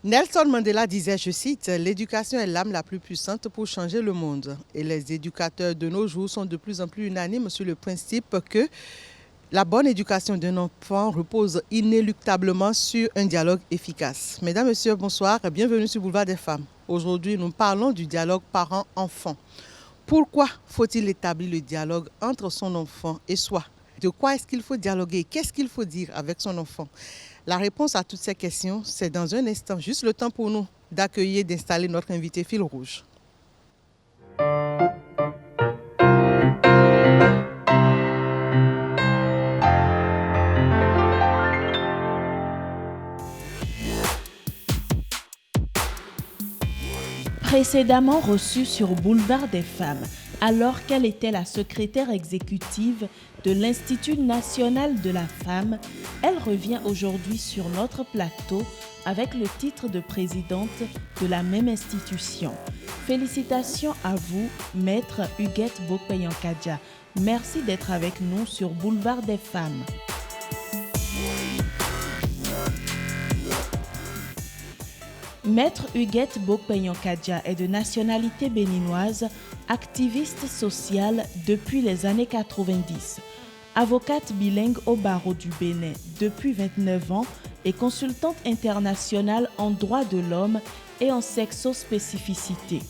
Nelson Mandela disait, je cite, « L'éducation est l'âme la plus puissante pour changer le monde ». Et les éducateurs de nos jours sont de plus en plus unanimes sur le principe que la bonne éducation d'un enfant repose inéluctablement sur un dialogue efficace. Mesdames, Messieurs, bonsoir et bienvenue sur Boulevard des Femmes. Aujourd'hui, nous parlons du dialogue parent-enfant. Pourquoi faut-il établir le dialogue entre son enfant et soi? De quoi est-ce qu'il faut dialoguer? Qu'est-ce qu'il faut dire avec son enfant? La réponse à toutes ces questions, c'est dans un instant. Juste le temps pour nous d'accueillir et d'installer notre invité fil rouge. Précédemment reçue sur Boulevard des Femmes, alors qu'elle était la secrétaire exécutive de l'Institut national de la femme, elle revient aujourd'hui sur notre plateau avec le titre de présidente de la même institution. Félicitations à vous, Maître Huguette Bokpeyankadja. Merci d'être avec nous sur Boulevard des Femmes. Maître Huguette Bokpeyankadja est de nationalité béninoise, activiste sociale depuis les années 90. Avocate bilingue au barreau du Bénin depuis 29 ans et consultante internationale en droits de l'homme et en sexospécificité.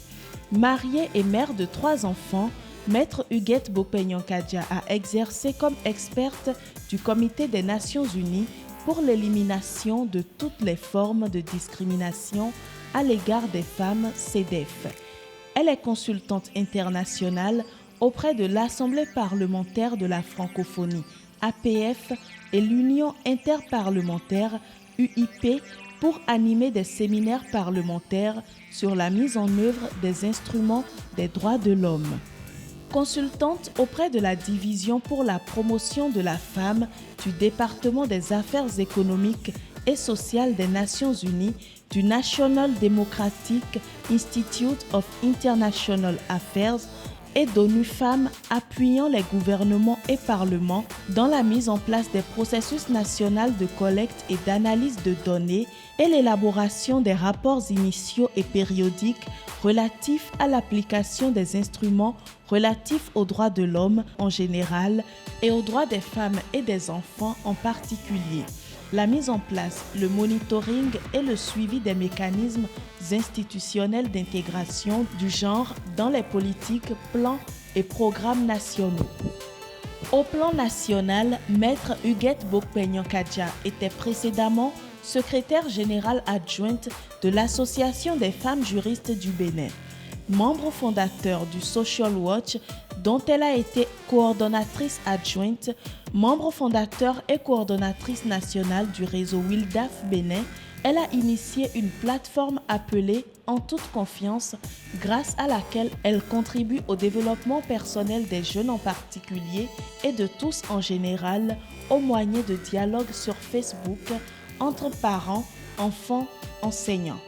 Mariée et mère de 3 enfants, Maître Huguette Bokpeyankadja a exercé comme experte du Comité des Nations Unies pour l'élimination de toutes les formes de discrimination à l'égard des femmes CEDEF. Elle est consultante internationale auprès de l'Assemblée parlementaire de la francophonie, APF, et l'Union interparlementaire, UIP, pour animer des séminaires parlementaires sur la mise en œuvre des instruments des droits de l'homme. Consultante auprès de la Division pour la promotion de la femme du département des affaires économiques et sociales des Nations Unies du National Democratic Institute of International Affairs et d'ONU Femmes appuyant les gouvernements et parlements dans la mise en place des processus nationaux de collecte et d'analyse de données et l'élaboration des rapports initiaux et périodiques relatifs à l'application des instruments relatifs aux droits de l'homme en général et aux droits des femmes et des enfants en particulier. La mise en place, le monitoring et le suivi des mécanismes institutionnels d'intégration du genre dans les politiques, plans et programmes nationaux. Au plan national, Maître Huguette Bokpeyankadja était précédemment secrétaire générale adjointe de l'Association des femmes juristes du Bénin, membre fondateur du Social Watch, dont elle a été coordonnatrice adjointe, membre fondateur et coordonnatrice nationale du réseau Wildaf Bénin. Elle a initié une plateforme appelée En toute confiance, grâce à laquelle elle contribue au développement personnel des jeunes en particulier et de tous en général au moyen de dialogues sur Facebook entre parents, enfants, enseignants.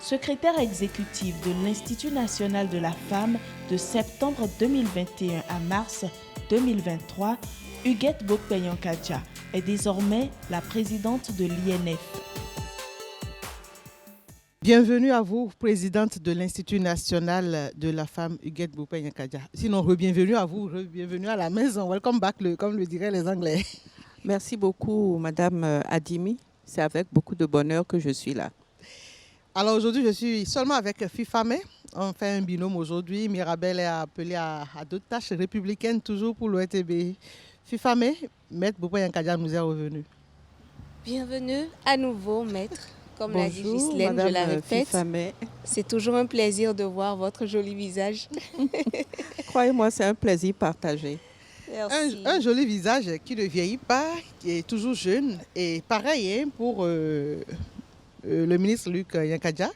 Secrétaire exécutive de l'Institut national de la femme de septembre 2021 à mars 2023, Huguette Bokpeyankadja est désormais la présidente de l'INF. Bienvenue à vous, présidente de l'Institut national de la femme, Huguette Bokpeyankadja. Sinon, bienvenue à vous, bienvenue à la maison. Welcome back, comme le diraient les Anglais. Merci beaucoup, Madame Adimi. C'est avec beaucoup de bonheur que je suis là. Alors aujourd'hui, je suis seulement avec Fifame. On fait un binôme aujourd'hui. Mirabel est appelée à d'autres tâches républicaines, toujours pour l'OETB. Fifame, Maître Bokpeyankadja nous est revenu. Bienvenue à nouveau, Maître. Comme l'a dit Bonjour, Ghislaine, Madame je la répète. Fifame. C'est toujours un plaisir de voir votre joli visage. Croyez-moi, c'est un plaisir partagé. Merci. Un joli visage qui ne vieillit pas, qui est toujours jeune. Et pareil pour le ministre Luc Yankadja.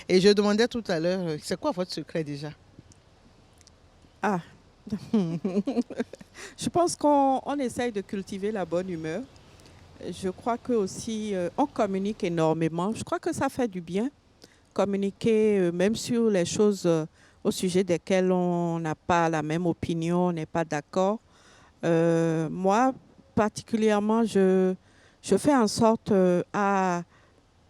Et je demandais tout à l'heure, c'est quoi votre secret déjà? Ah, je pense qu'on essaye de cultiver la bonne humeur. Je crois que aussi on communique énormément. Je crois que ça fait du bien. Communiquer même sur les choses au sujet desquels on n'a pas la même opinion, on n'est pas d'accord. Moi, particulièrement, je fais en sorte à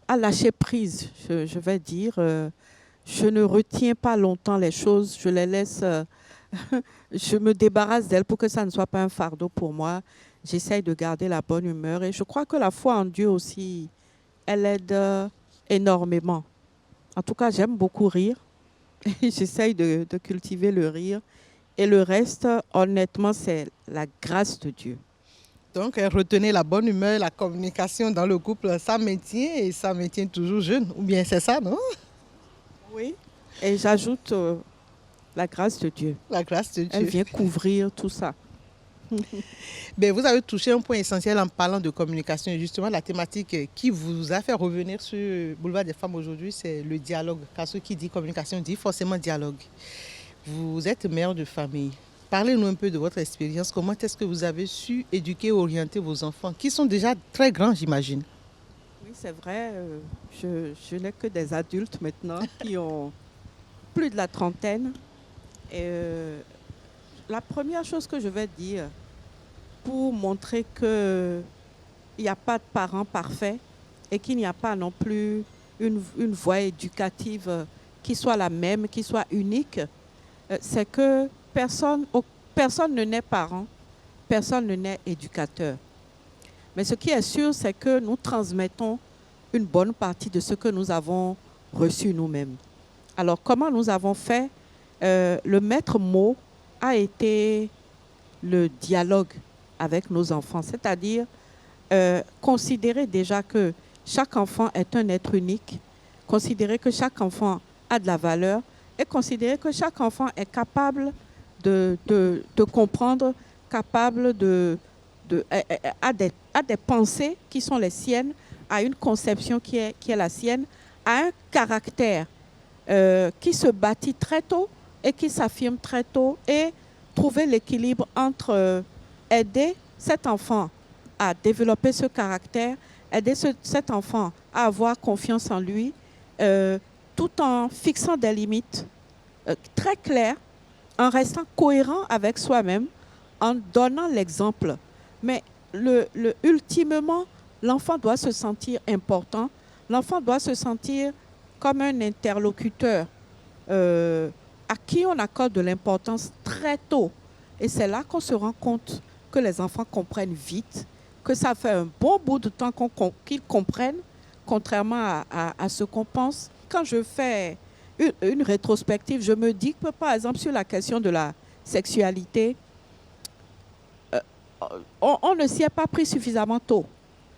lâcher prise, je vais dire. Je ne retiens pas longtemps les choses, je les laisse, je me débarrasse d'elles pour que ça ne soit pas un fardeau pour moi. J'essaye de garder la bonne humeur et je crois que la foi en Dieu aussi, elle aide énormément. En tout cas, j'aime beaucoup rire et j'essaye de cultiver le rire. Et le reste, honnêtement, c'est la grâce de Dieu. Donc, retenez la bonne humeur, la communication dans le couple, ça maintient et ça maintient toujours jeune. Ou bien c'est ça, non? Oui. Et j'ajoute la grâce de Dieu. La grâce de Dieu. Elle vient couvrir tout ça. Ben, vous avez touché un point essentiel en parlant de communication. Et justement, la thématique qui vous a fait revenir sur Boulevard des Femmes aujourd'hui, c'est le dialogue. Car ce qui dit communication dit forcément dialogue. Vous êtes mère de famille. Parlez-nous un peu de votre expérience. Comment est-ce que vous avez su éduquer et orienter vos enfants, qui sont déjà très grands, j'imagine? Oui, c'est vrai. Je n'ai que des adultes maintenant qui ont plus de la trentaine. Et la première chose que je vais dire pour montrer qu'il n'y a pas de parents parfaits et qu'il n'y a pas non plus une voie éducative qui soit la même, qui soit unique, c'est que personne ne naît parent, personne ne naît éducateur. Mais ce qui est sûr, c'est que nous transmettons une bonne partie de ce que nous avons reçu nous-mêmes. Alors, comment nous avons fait? Le maître mot a été le dialogue avec nos enfants, c'est-à-dire considérer déjà que chaque enfant est un être unique, considérer que chaque enfant a de la valeur et considérer que chaque enfant est capable de comprendre, capable a des pensées qui sont les siennes, a une conception qui est la sienne, a un caractère qui se bâtit très tôt et qui s'affirme très tôt, et trouver l'équilibre entre aider cet enfant à développer ce caractère, aider cet enfant à avoir confiance en lui, tout en fixant des limites très claires, en restant cohérent avec soi-même, en donnant l'exemple. Mais ultimement, l'enfant doit se sentir important, l'enfant doit se sentir comme un interlocuteur à qui on accorde de l'importance très tôt. Et c'est là qu'on se rend compte que les enfants comprennent vite, que ça fait un bon bout de temps qu'ils comprennent, contrairement à ce qu'on pense. Quand je fais une rétrospective, je me dis que, par exemple, sur la question de la sexualité, on ne s'y est pas pris suffisamment tôt.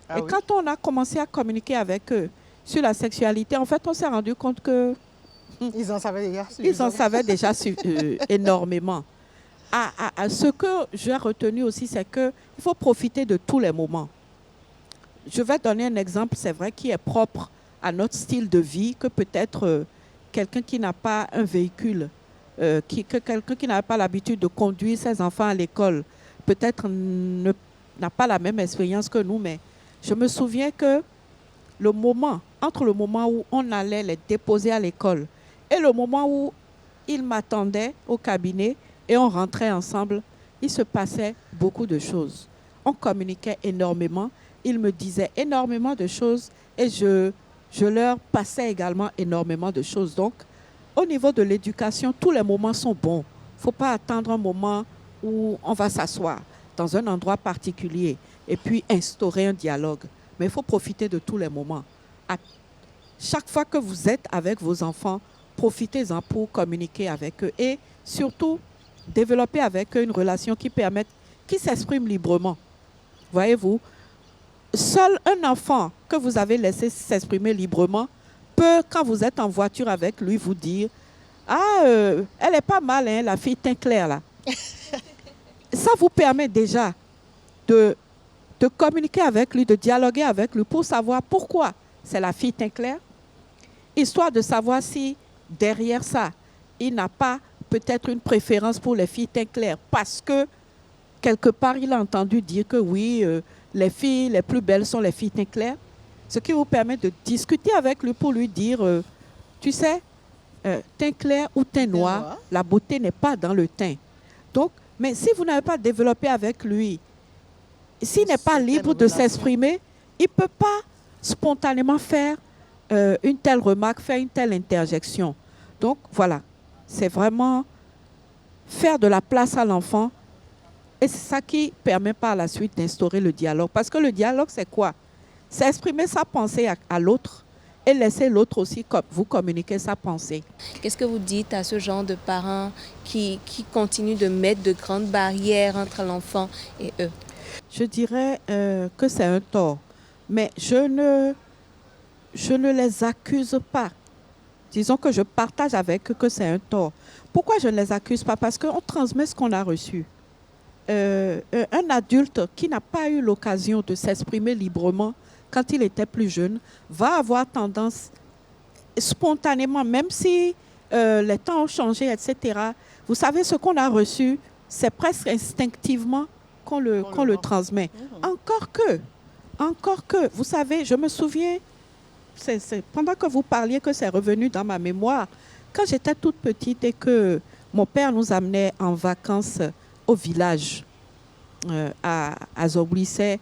Et oui, quand on a commencé à communiquer avec eux sur la sexualité, en fait, on s'est rendu compte que ils en savaient déjà, énormément. Ce que j'ai retenu aussi, c'est qu'il faut profiter de tous les moments. Je vais donner un exemple, c'est vrai, qui est propre à notre style de vie, que peut-être quelqu'un qui n'a pas un véhicule, quelqu'un qui n'a pas l'habitude de conduire ses enfants à l'école, peut-être n'a pas la même expérience que nous, mais je me souviens que entre le moment où on allait les déposer à l'école et le moment où ils m'attendaient au cabinet et on rentrait ensemble, il se passait beaucoup de choses. On communiquait énormément, ils me disaient énormément de choses et je leur passais également énormément de choses. Donc, au niveau de l'éducation, tous les moments sont bons. Il ne faut pas attendre un moment où on va s'asseoir dans un endroit particulier et puis instaurer un dialogue. Mais il faut profiter de tous les moments. À chaque fois que vous êtes avec vos enfants, profitez-en pour communiquer avec eux et surtout développer avec eux une relation qui s'exprime librement. Voyez-vous, seul un enfant que vous avez laissé s'exprimer librement peut, quand vous êtes en voiture avec lui, vous dire « Ah, elle est pas mal, hein, la fille teint clair là. » Ça vous permet déjà de communiquer avec lui, de dialoguer avec lui pour savoir pourquoi c'est la fille teint clair, histoire de savoir si derrière ça, il n'a pas peut-être une préférence pour les filles teint clair parce que quelque part, il a entendu dire que oui, les filles les plus belles sont les filles teint clair, ce qui vous permet de discuter avec lui pour lui dire, tu sais, teint clair ou teint noir, la beauté n'est pas dans le teint. Donc, mais si vous n'avez pas développé avec lui, s'il n'est pas libre de s'exprimer, il ne peut pas spontanément faire une telle remarque, faire une telle interjection. Donc, voilà, c'est vraiment faire de la place à l'enfant. Et c'est ça qui permet par la suite d'instaurer le dialogue. Parce que le dialogue, c'est quoi? C'est exprimer sa pensée à l'autre et laisser l'autre aussi vous communiquer sa pensée. Qu'est-ce que vous dites à ce genre de parents qui continuent de mettre de grandes barrières entre l'enfant et eux? Je dirais que c'est un tort. Mais je ne les accuse pas. Disons que je partage avec eux que c'est un tort. Pourquoi je ne les accuse pas? Parce qu'on transmet ce qu'on a reçu. Un adulte qui n'a pas eu l'occasion de s'exprimer librement quand il était plus jeune va avoir tendance spontanément, même si les temps ont changé, etc. Vous savez, ce qu'on a reçu, c'est presque instinctivement qu'on le transmet. Encore que, vous savez, je me souviens, c'est pendant que vous parliez que c'est revenu dans ma mémoire, quand j'étais toute petite et que mon père nous amenait en vacances au village, à Zoblisset,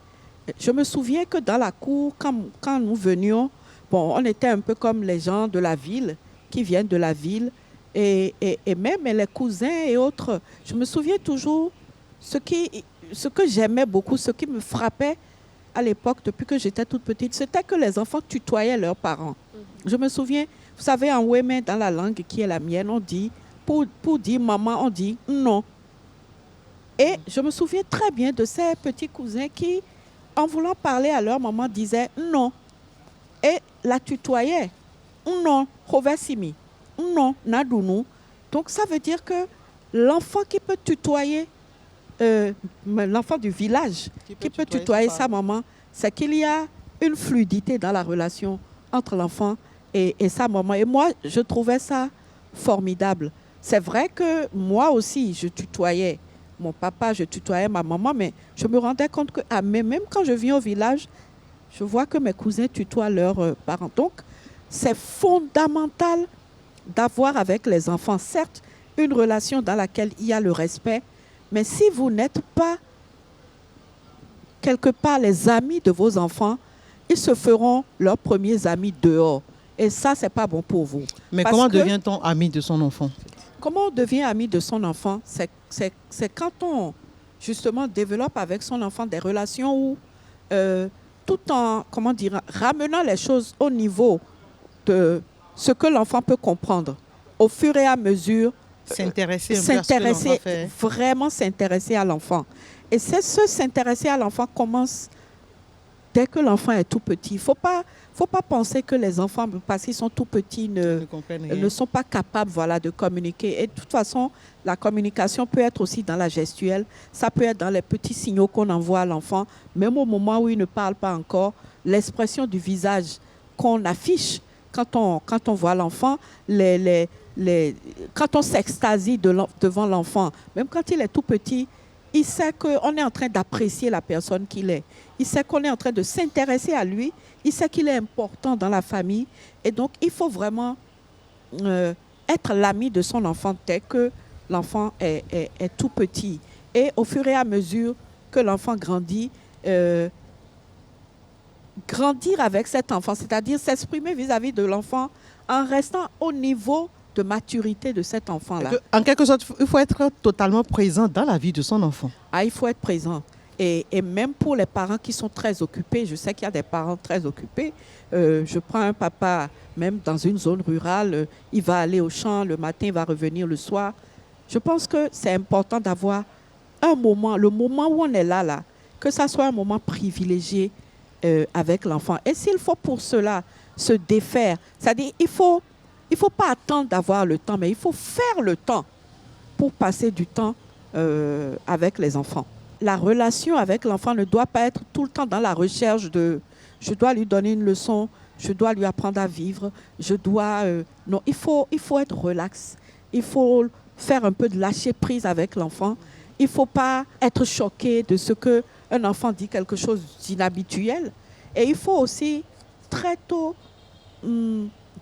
je me souviens que dans la cour, quand nous venions, bon, on était un peu comme les gens de la ville, qui viennent de la ville, et même les cousins et autres. Je me souviens toujours ce que j'aimais beaucoup, ce qui me frappait à l'époque, depuis que j'étais toute petite, c'était que les enfants tutoyaient leurs parents. Je me souviens, vous savez, en Wémen, dans la langue qui est la mienne, on dit, pour dire maman, on dit non. Et je me souviens très bien de ces petits cousins qui, en voulant parler à leur maman, disaient non. Et la tutoyaient. Non, Rovesimi. Non, Nadounou. Donc ça veut dire que l'enfant qui peut tutoyer, l'enfant du village, qui peut tutoyer sa maman, c'est qu'il y a une fluidité dans la relation entre l'enfant et sa maman. Et moi, je trouvais ça formidable. C'est vrai que moi aussi, je tutoyais mon papa, je tutoyais ma maman, mais je me rendais compte que même quand je viens au village, je vois que mes cousins tutoient leurs parents. Donc, c'est fondamental d'avoir avec les enfants, certes, une relation dans laquelle il y a le respect, mais si vous n'êtes pas quelque part les amis de vos enfants, ils se feront leurs premiers amis dehors. Et ça, ce n'est pas bon pour vous. Mais comment devient-on ami de son enfant? Comment on devient ami de son enfant? C'est quand on, justement, développe avec son enfant des relations où, tout en, ramenant les choses au niveau de ce que l'enfant peut comprendre, au fur et à mesure, vraiment s'intéresser à l'enfant. Et s'intéresser à l'enfant commence dès que l'enfant est tout petit. Il ne faut pas penser que les enfants, parce qu'ils sont tout petits, ne sont pas capables, voilà, de communiquer. Et de toute façon, la communication peut être aussi dans la gestuelle. Ça peut être dans les petits signaux qu'on envoie à l'enfant. Même au moment où il ne parle pas encore, l'expression du visage qu'on affiche quand on voit l'enfant, quand on s'extasie devant l'enfant, même quand il est tout petit, il sait qu'on est en train d'apprécier la personne qu'il est. Il sait qu'on est en train de s'intéresser à lui. Il sait qu'il est important dans la famille. Et donc, il faut vraiment être l'ami de son enfant dès que l'enfant est tout petit. Et au fur et à mesure que l'enfant grandit, grandir avec cet enfant, c'est-à-dire s'exprimer vis-à-vis de l'enfant en restant au niveau de maturité de cet enfant-là. En quelque sorte, il faut être totalement présent dans la vie de son enfant. Ah, il faut être présent. Et même pour les parents qui sont très occupés, je sais qu'il y a des parents très occupés. Je prends un papa, même dans une zone rurale, il va aller au champ le matin, il va revenir le soir. Je pense que c'est important d'avoir un moment, le moment où on est là, que ça soit un moment privilégié avec l'enfant. Et s'il faut pour cela se défaire, c'est-à-dire il faut pas attendre d'avoir le temps, mais il faut faire le temps pour passer du temps avec les enfants. La relation avec l'enfant ne doit pas être tout le temps dans la recherche de « je dois lui donner une leçon, je dois lui apprendre à vivre, je dois… Non, il faut être relax. Il faut faire un peu de lâcher prise avec l'enfant. Il ne faut pas être choqué de ce qu'un enfant dit quelque chose d'inhabituel. Et il faut aussi très tôt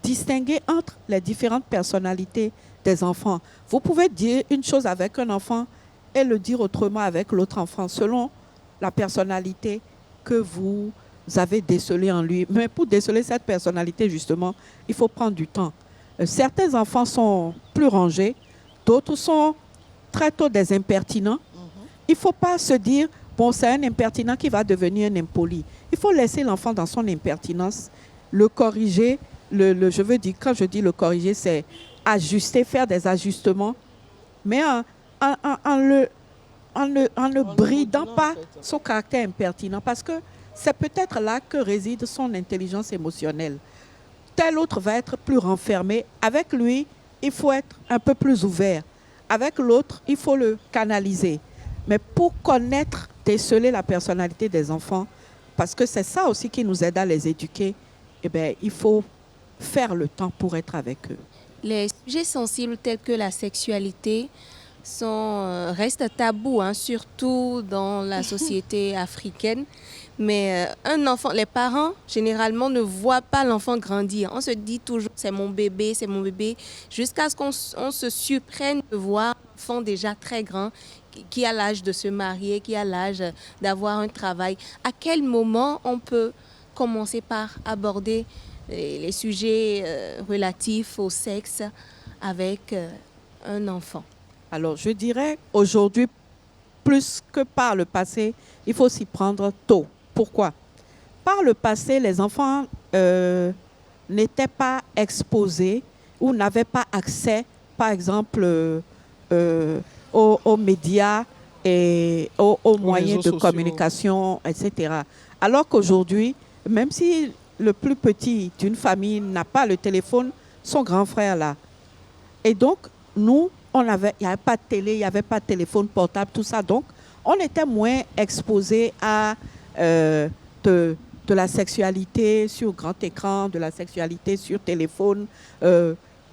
distinguer entre les différentes personnalités des enfants. Vous pouvez dire une chose avec un enfant et le dire autrement avec l'autre enfant, selon la personnalité que vous avez décelée en lui. Mais pour déceler cette personnalité, justement, il faut prendre du temps. Certains enfants sont plus rangés, d'autres sont très tôt des impertinents. Il ne faut pas se dire, bon, c'est un impertinent qui va devenir un impoli. Il faut laisser l'enfant dans son impertinence, le corriger. Je veux dire, quand je dis le corriger, c'est ajuster, faire des ajustements, mais en ne bridant pas son caractère impertinent, parce que c'est peut-être là que réside son intelligence émotionnelle. Tel autre va être plus renfermé. Avec lui, il faut être un peu plus ouvert. Avec l'autre, il faut le canaliser. Mais pour connaître, déceler la personnalité des enfants, parce que c'est ça aussi qui nous aide à les éduquer, eh bien, il faut faire le temps pour être avec eux. Les sujets sensibles tels que la sexualité restent tabous, surtout dans la société africaine. Mais un enfant, les parents, généralement, ne voient pas l'enfant grandir. On se dit toujours, c'est mon bébé, jusqu'à ce qu'on se surprenne de voir l'enfant déjà très grand, qui a l'âge de se marier, qui a l'âge d'avoir un travail. À quel moment on peut commencer par aborder les sujets relatifs au sexe avec un enfant? Alors, je dirais, aujourd'hui, plus que par le passé, il faut s'y prendre tôt. Pourquoi? Par le passé, les enfants n'étaient pas exposés ou n'avaient pas accès, par exemple, aux médias et aux moyens de communication, etc. Alors qu'aujourd'hui, même si le plus petit d'une famille n'a pas le téléphone, son grand frère l'a. Et donc, nous, il n'y avait pas de télé, il n'y avait pas de téléphone portable, tout ça. Donc, on était moins exposés à de la sexualité sur grand écran, de la sexualité sur téléphone.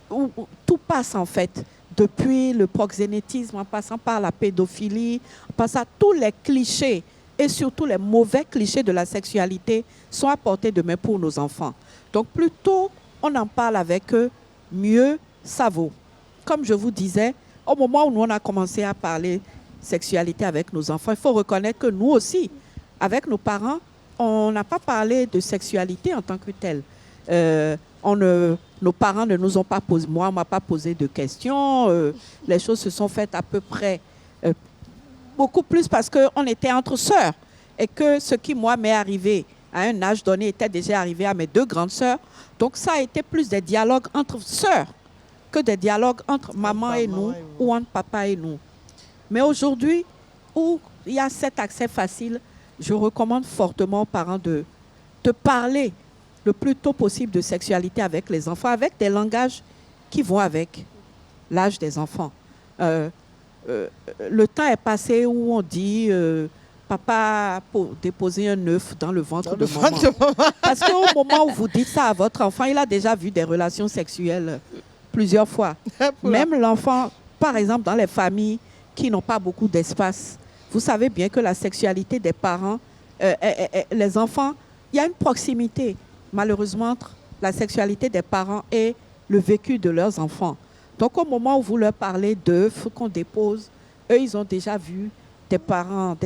Où tout passe, en fait. Depuis le proxénétisme, en passant par la pédophilie, en passant à tous les clichés et surtout les mauvais clichés de la sexualité sont à portée de main pour nos enfants. Donc, plus tôt on en parle avec eux, mieux ça vaut. Comme je vous disais, au moment où nous on a commencé à parler sexualité avec nos enfants, il faut reconnaître que nous aussi, avec nos parents, on n'a pas parlé de sexualité en tant que telle. Nos parents ne nous ont pas posé, moi, on ne m'a pas posé de questions. Les choses se sont faites à peu près beaucoup plus parce qu'on était entre sœurs. Et que ce qui, moi, m'est arrivé à un âge donné était déjà arrivé à mes deux grandes sœurs. Donc, ça a été plus des dialogues entre sœurs que des dialogues entre maman et nous ou entre papa et nous. Mais aujourd'hui, où il y a cet accès facile, je recommande fortement aux parents de parler le plus tôt possible de sexualité avec les enfants, avec des langages qui vont avec l'âge des enfants. Le temps est passé où on dit papa a déposé un œuf dans le ventre de maman. Parce qu'au moment où vous dites ça à votre enfant, il a déjà vu des relations sexuelles plusieurs fois. Même l'enfant, par exemple, dans les familles qui n'ont pas beaucoup d'espace, vous savez bien que la sexualité des parents, les enfants, il y a une proximité, malheureusement, entre la sexualité des parents et le vécu de leurs enfants. Donc, au moment où vous leur parlez d'œufs qu'on dépose, eux, ils ont déjà vu des parents,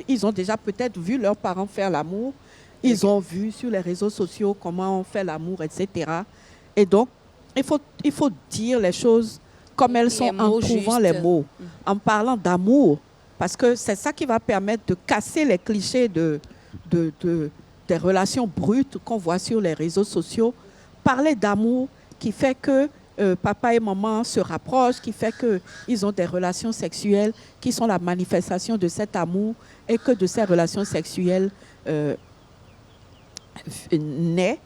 ils ont déjà peut-être vu leurs parents faire l'amour, ils ont vu sur les réseaux sociaux comment on fait l'amour, etc. Et donc, il faut dire les choses comme elles sont en trouvant les mots, en parlant d'amour, parce que c'est ça qui va permettre de casser les clichés des relations brutes qu'on voit sur les réseaux sociaux. Parler d'amour qui fait que papa et maman se rapprochent, qui fait qu'ils ont des relations sexuelles qui sont la manifestation de cet amour et que de ces relations sexuelles est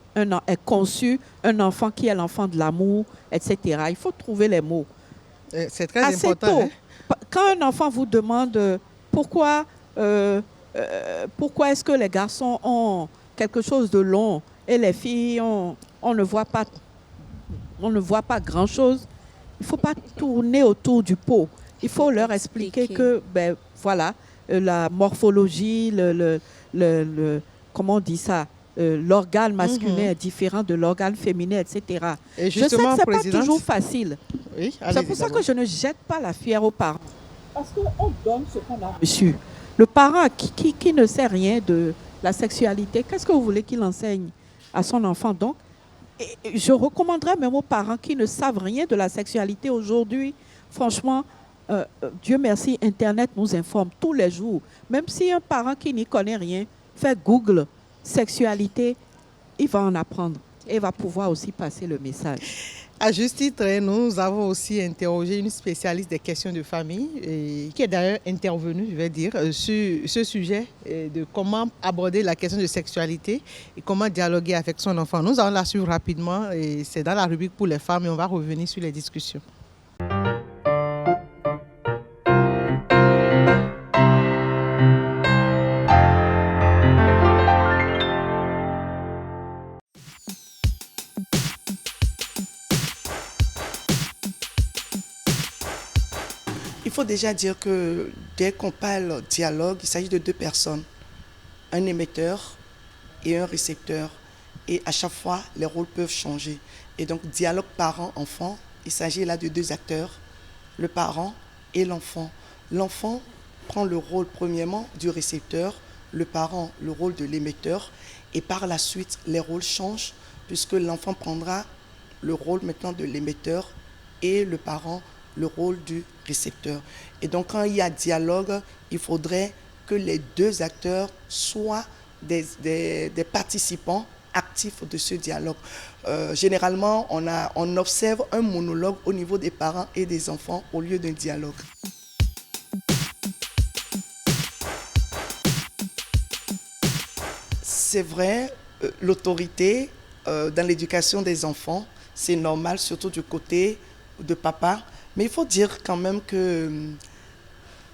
conçu un enfant qui est l'enfant de l'amour, etc. Il faut trouver les mots. C'est très important. Tôt, quand un enfant vous demande pourquoi est-ce que les garçons ont quelque chose de long et les filles, on ne voit pas grand-chose, il ne faut pas tourner autour du pot. Il faut leur expliquer que, la morphologie, comment on dit ça, l'organe masculin est différent de l'organe féminin, etc. Et Je sais que ce justement, n'est pas Présidente, toujours facile. oui, C'est allez-y pour ça d'abord. que je ne jette pas la pierre aux parents. Parce qu'on donne ce qu'on a reçu. Le parent qui ne sait rien de la sexualité, qu'est-ce que vous voulez qu'il enseigne à son enfant? Donc, et je recommanderais même aux parents qui ne savent rien de la sexualité aujourd'hui. Franchement, Dieu merci, Internet nous informe tous les jours. Même si un parent qui n'y connaît rien fait Google sexualité, il va en apprendre et va pouvoir aussi passer le message. À juste titre, nous avons aussi interrogé une spécialiste des questions de famille qui est d'ailleurs intervenue, je vais dire, sur ce sujet de comment aborder la question de sexualité et comment dialoguer avec son enfant. Nous allons la suivre rapidement et c'est dans la rubrique pour les femmes et on va revenir sur les discussions. Il faut déjà dire que dès qu'on parle dialogue, il s'agit de deux personnes, un émetteur et un récepteur. Et à chaque fois, les rôles peuvent changer. Et donc, dialogue parent-enfant, il s'agit là de deux acteurs, le parent et l'enfant. L'enfant prend le rôle premièrement du récepteur, le parent le rôle de l'émetteur. Et par la suite, les rôles changent puisque l'enfant prendra le rôle maintenant de l'émetteur et le parent le rôle du récepteur. Et donc, quand il y a dialogue, il faudrait que les deux acteurs soient des participants actifs de ce dialogue. Généralement, on observe un monologue au niveau des parents et des enfants au lieu d'un dialogue. C'est vrai, l'autorité dans l'éducation des enfants, c'est normal, surtout du côté de papa. Mais il faut dire quand même que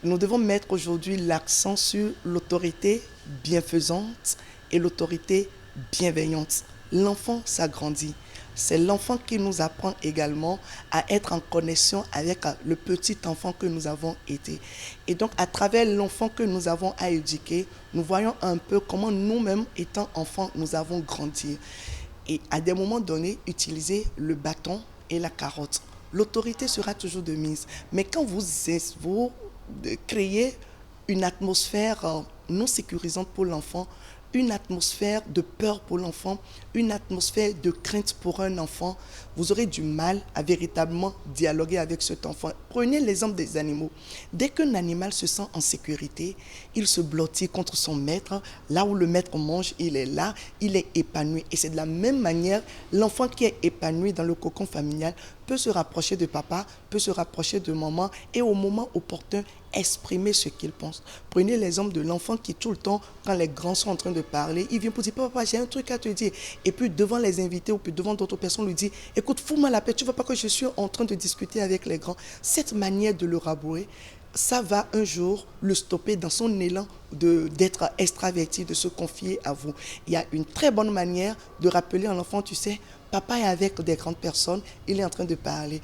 nous devons mettre aujourd'hui l'accent sur l'autorité bienfaisante et l'autorité bienveillante. L'enfant s'agrandit. C'est l'enfant qui nous apprend également à être en connexion avec le petit enfant que nous avons été. Et donc, à travers l'enfant que nous avons à éduquer, nous voyons un peu comment nous-mêmes, étant enfants, nous avons grandi. Et à des moments donnés, utiliser le bâton et la carotte. L'autorité sera toujours de mise. Mais quand vous créez une atmosphère non sécurisante pour l'enfant, une atmosphère de peur pour l'enfant, une atmosphère de crainte pour un enfant, vous aurez du mal à véritablement dialoguer avec cet enfant. Prenez l'exemple des animaux. Dès qu'un animal se sent en sécurité, il se blottit contre son maître. Là où le maître mange, il est là, il est épanoui. Et c'est de la même manière, l'enfant qui est épanoui dans le cocon familial peut se rapprocher de papa, peut se rapprocher de maman et au moment opportun, exprimer ce qu'il pense. Prenez l'exemple de l'enfant qui tout le temps, quand les grands sont en train de parler, il vient pour dire, papa, j'ai un truc à te dire. Et puis devant les invités ou puis devant d'autres personnes, lui dit, écoute, fous-moi la paix, tu ne vois pas que je suis en train de discuter avec les grands. Cette manière de le rabouer, ça va un jour le stopper dans son élan d'être extraverti, de se confier à vous. Il y a une très bonne manière de rappeler à l'enfant, tu sais, papa est avec des grandes personnes, il est en train de parler.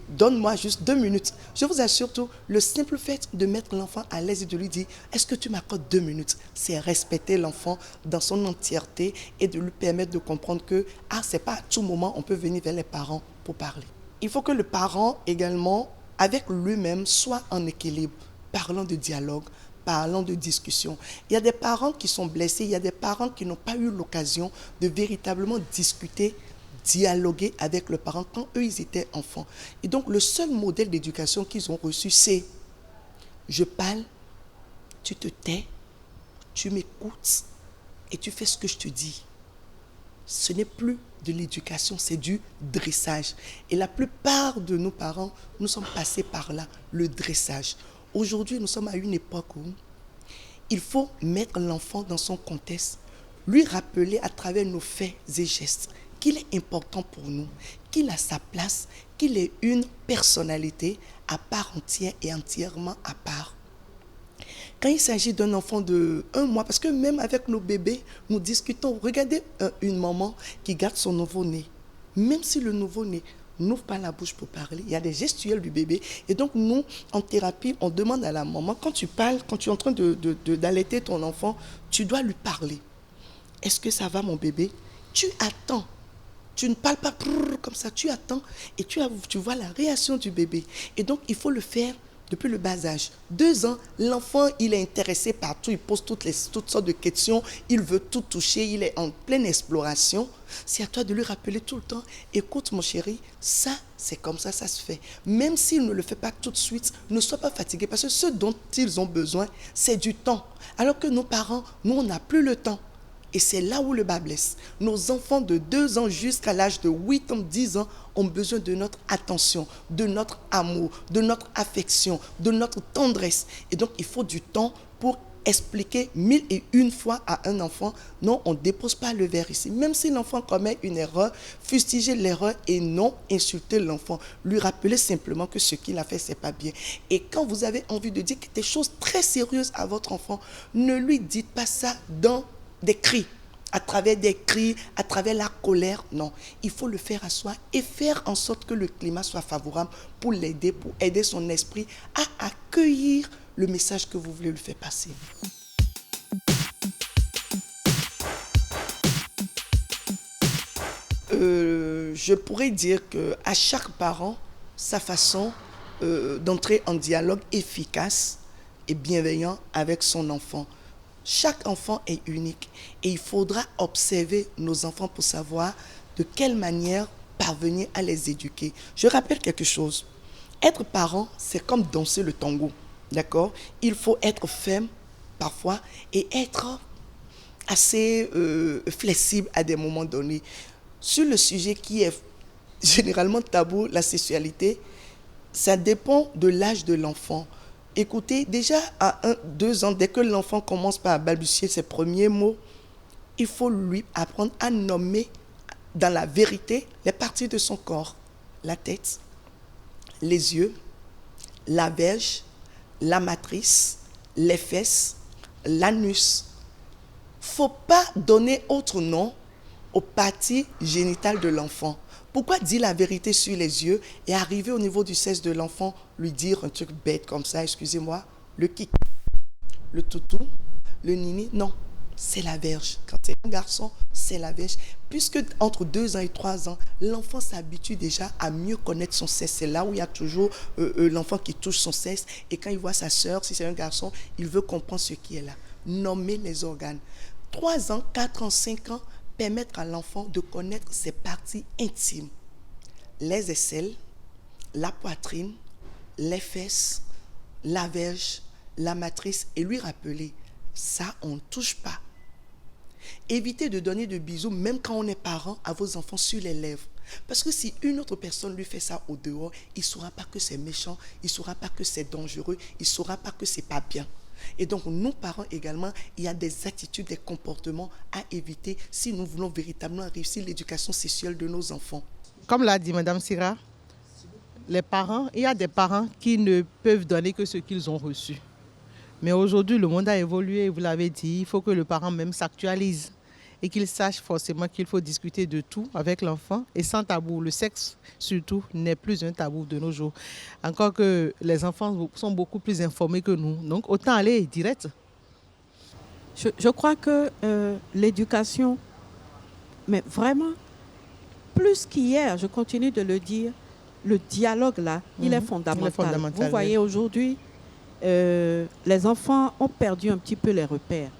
Donne-moi juste 2 minutes. Je vous assure tout, le simple fait de mettre l'enfant à l'aise et de lui dire, est-ce que tu m'accordes 2 minutes? C'est respecter l'enfant dans son entièreté et de lui permettre de comprendre que, c'est pas à tout moment on peut venir vers les parents pour parler. Il faut que le parent également, avec lui-même, soit en équilibre, parlant de dialogue, parlant de discussion. Il y a des parents qui sont blessés, il y a des parents qui n'ont pas eu l'occasion de véritablement discuter, dialoguer avec le parent quand eux, ils étaient enfants. Et donc, le seul modèle d'éducation qu'ils ont reçu, c'est je parle, tu te tais, tu m'écoutes et tu fais ce que je te dis. Ce n'est plus de l'éducation, c'est du dressage. Et la plupart de nos parents, nous sommes passés par là, le dressage. Aujourd'hui, nous sommes à une époque où il faut mettre l'enfant dans son contexte, lui rappeler à travers nos faits et gestes qu'il est important pour nous, qu'il a sa place, qu'il est une personnalité à part entière et entièrement à part. Quand il s'agit d'un enfant de 1 mois, parce que même avec nos bébés, nous discutons. Regardez une maman qui garde son nouveau-né. Même si le nouveau-né n'ouvre pas la bouche pour parler, il y a des gestuels du bébé. Et donc nous, en thérapie, on demande à la maman, quand tu parles, quand tu es en train d'allaiter ton enfant, tu dois lui parler. est-ce que ça va mon bébé? Tu attends. Tu ne parles pas comme ça, tu attends et tu vois la réaction du bébé. Et donc, il faut le faire depuis le bas âge. 2 ans, l'enfant, il est intéressé par tout, il pose toutes sortes de questions, il veut tout toucher, il est en pleine exploration. C'est à toi de lui rappeler tout le temps, écoute mon chéri, ça, c'est comme ça se fait. Même s'il ne le fait pas tout de suite, ne sois pas fatigué parce que ce dont ils ont besoin, c'est du temps. Alors que nos parents, nous, on n'a plus le temps. Et c'est là où le bas blesse. Nos enfants de 2 ans jusqu'à l'âge de 8 ans, 10 ans ont besoin de notre attention, de notre amour, de notre affection, de notre tendresse. Et donc, il faut du temps pour expliquer 1001 fois à un enfant, non, on ne dépose pas le verre ici. Même si l'enfant commet une erreur, fustiger l'erreur et non insulter l'enfant. Lui rappeler simplement que ce qu'il a fait, ce n'est pas bien. Et quand vous avez envie de dire des choses très sérieuses à votre enfant, ne lui dites pas ça dans des cris, à travers la colère. Non, il faut le faire à soi et faire en sorte que le climat soit favorable pour l'aider, pour aider son esprit à accueillir le message que vous voulez lui faire passer. Je pourrais dire qu'à chaque parent, sa façon d'entrer en dialogue efficace et bienveillant avec son enfant. Chaque enfant est unique et il faudra observer nos enfants pour savoir de quelle manière parvenir à les éduquer. Je rappelle quelque chose. Être parent, c'est comme danser le tango, d'accord? Il faut être ferme parfois et être assez flexible à des moments donnés. Sur le sujet qui est généralement tabou, la sexualité, ça dépend de l'âge de l'enfant. Écoutez, déjà à 2 ans, dès que l'enfant commence par balbutier ses premiers mots, il faut lui apprendre à nommer dans la vérité les parties de son corps. La tête, les yeux, la verge, la matrice, les fesses, l'anus. Il ne faut pas donner autre nom aux parties génitales de l'enfant. Pourquoi dire la vérité sur les yeux et arriver au niveau du sexe de l'enfant, lui dire un truc bête comme ça, excusez-moi, le kiki, le toutou, le nini? Non, c'est la verge. Quand c'est un garçon, c'est la verge. Puisque entre 2 ans et 3 ans, l'enfant s'habitue déjà à mieux connaître son sexe. C'est là où il y a toujours l'enfant qui touche son sexe. Et quand il voit sa sœur, si c'est un garçon, il veut comprendre ce qui est là. Nommer les organes. 3 ans, 4 ans, 5 ans, permettre à l'enfant de connaître ses parties intimes. Les aisselles, la poitrine, les fesses, la verge, la matrice et lui rappeler, ça on ne touche pas. Évitez de donner de bisous, même quand on est parent, à vos enfants sur les lèvres. Parce que si une autre personne lui fait ça au dehors, il ne saura pas que c'est méchant, il ne saura pas que c'est dangereux, il ne saura pas que ce n'est pas bien. Et donc, nous, parents également, il y a des attitudes, des comportements à éviter si nous voulons véritablement réussir l'éducation sexuelle de nos enfants. Comme l'a dit Mme Sira, les parents, il y a des parents qui ne peuvent donner que ce qu'ils ont reçu. Mais aujourd'hui, le monde a évolué, vous l'avez dit, il faut que le parent même s'actualise et qu'il sache forcément qu'il faut discuter de tout avec l'enfant et sans tabou. Le sexe, surtout, n'est plus un tabou de nos jours. Encore que les enfants sont beaucoup plus informés que nous. Donc, autant aller direct. Je crois que l'éducation, mais vraiment, plus qu'hier, je continue de le dire, le dialogue là, il est fondamental. Vous voyez, aujourd'hui, les enfants ont perdu un petit peu les repères.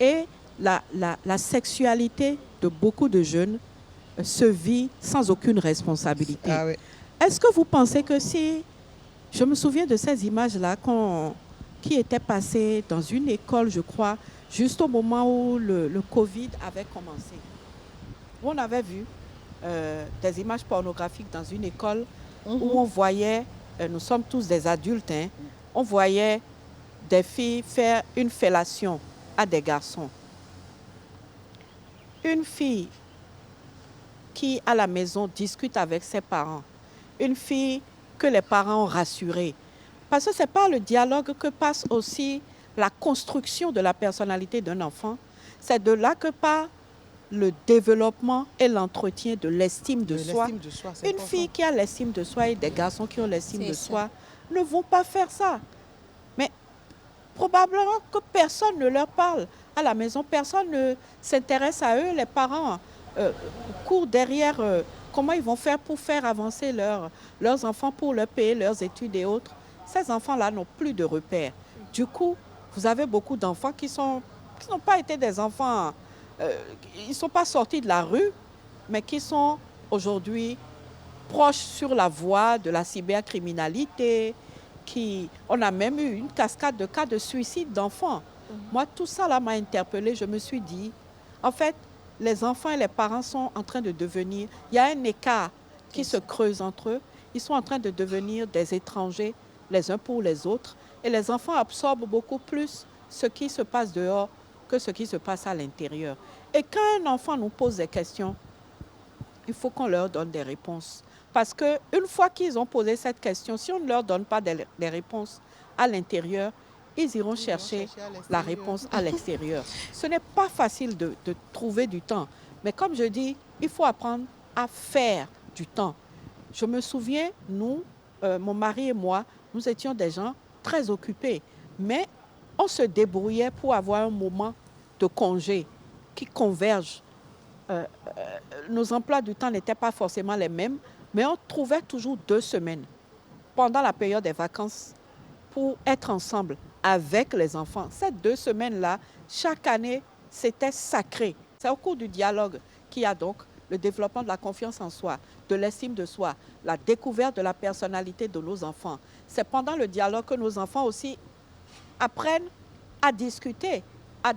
Et la sexualité de beaucoup de jeunes se vit sans aucune responsabilité. Ah oui. Est-ce que vous pensez que si... Je me souviens de ces images-là qui étaient passées dans une école, je crois, juste au moment où le Covid avait commencé. On avait vu des images pornographiques dans une école où on voyait, nous sommes tous des adultes, hein, on voyait des filles faire une fellation à des garçons. Une fille qui, à la maison, discute avec ses parents. Une fille que les parents ont rassurée. Parce que ce n'est pas le dialogue que passe aussi la construction de la personnalité d'un enfant. C'est de là que part le développement et l'entretien de l'estime de soi. Une fille qui a l'estime de soi et des garçons qui ont l'estime de soi ne vont pas faire ça. Mais probablement que personne ne leur parle à la maison, personne ne s'intéresse à eux, les parents courent derrière comment ils vont faire pour faire avancer leurs enfants, pour leur payer leurs études et autres. Ces enfants-là n'ont plus de repères. Du coup, vous avez beaucoup d'enfants qui n'ont pas été des enfants, ils ne sont pas sortis de la rue, mais qui sont aujourd'hui proches sur la voie de la cybercriminalité. On a même eu une cascade de cas de suicide d'enfants. Moi, tout ça là m'a interpellée. Je me suis dit, en fait, les enfants et les parents sont en train de devenir, il y a un écart qui se creuse entre eux. Ils sont en train de devenir des étrangers les uns pour les autres. Et les enfants absorbent beaucoup plus ce qui se passe dehors que ce qui se passe à l'intérieur. Et quand un enfant nous pose des questions, il faut qu'on leur donne des réponses. Parce qu'une fois qu'ils ont posé cette question, si on ne leur donne pas des réponses à l'intérieur, ils iront chercher la réponse à l'extérieur. Ce n'est pas facile de trouver du temps. Mais comme je dis, il faut apprendre à faire du temps. Je me souviens, nous, mon mari et moi, nous étions des gens très occupés. Mais on se débrouillait pour avoir un moment de congé qui converge. Nos emplois du temps n'étaient pas forcément les mêmes, mais on trouvait toujours 2 semaines pendant la période des vacances pour être ensemble avec les enfants. Ces 2 semaines-là, chaque année, c'était sacré. C'est au cours du dialogue qu'il y a donc le développement de la confiance en soi, de l'estime de soi, la découverte de la personnalité de nos enfants. C'est pendant le dialogue que nos enfants aussi apprennent à discuter, à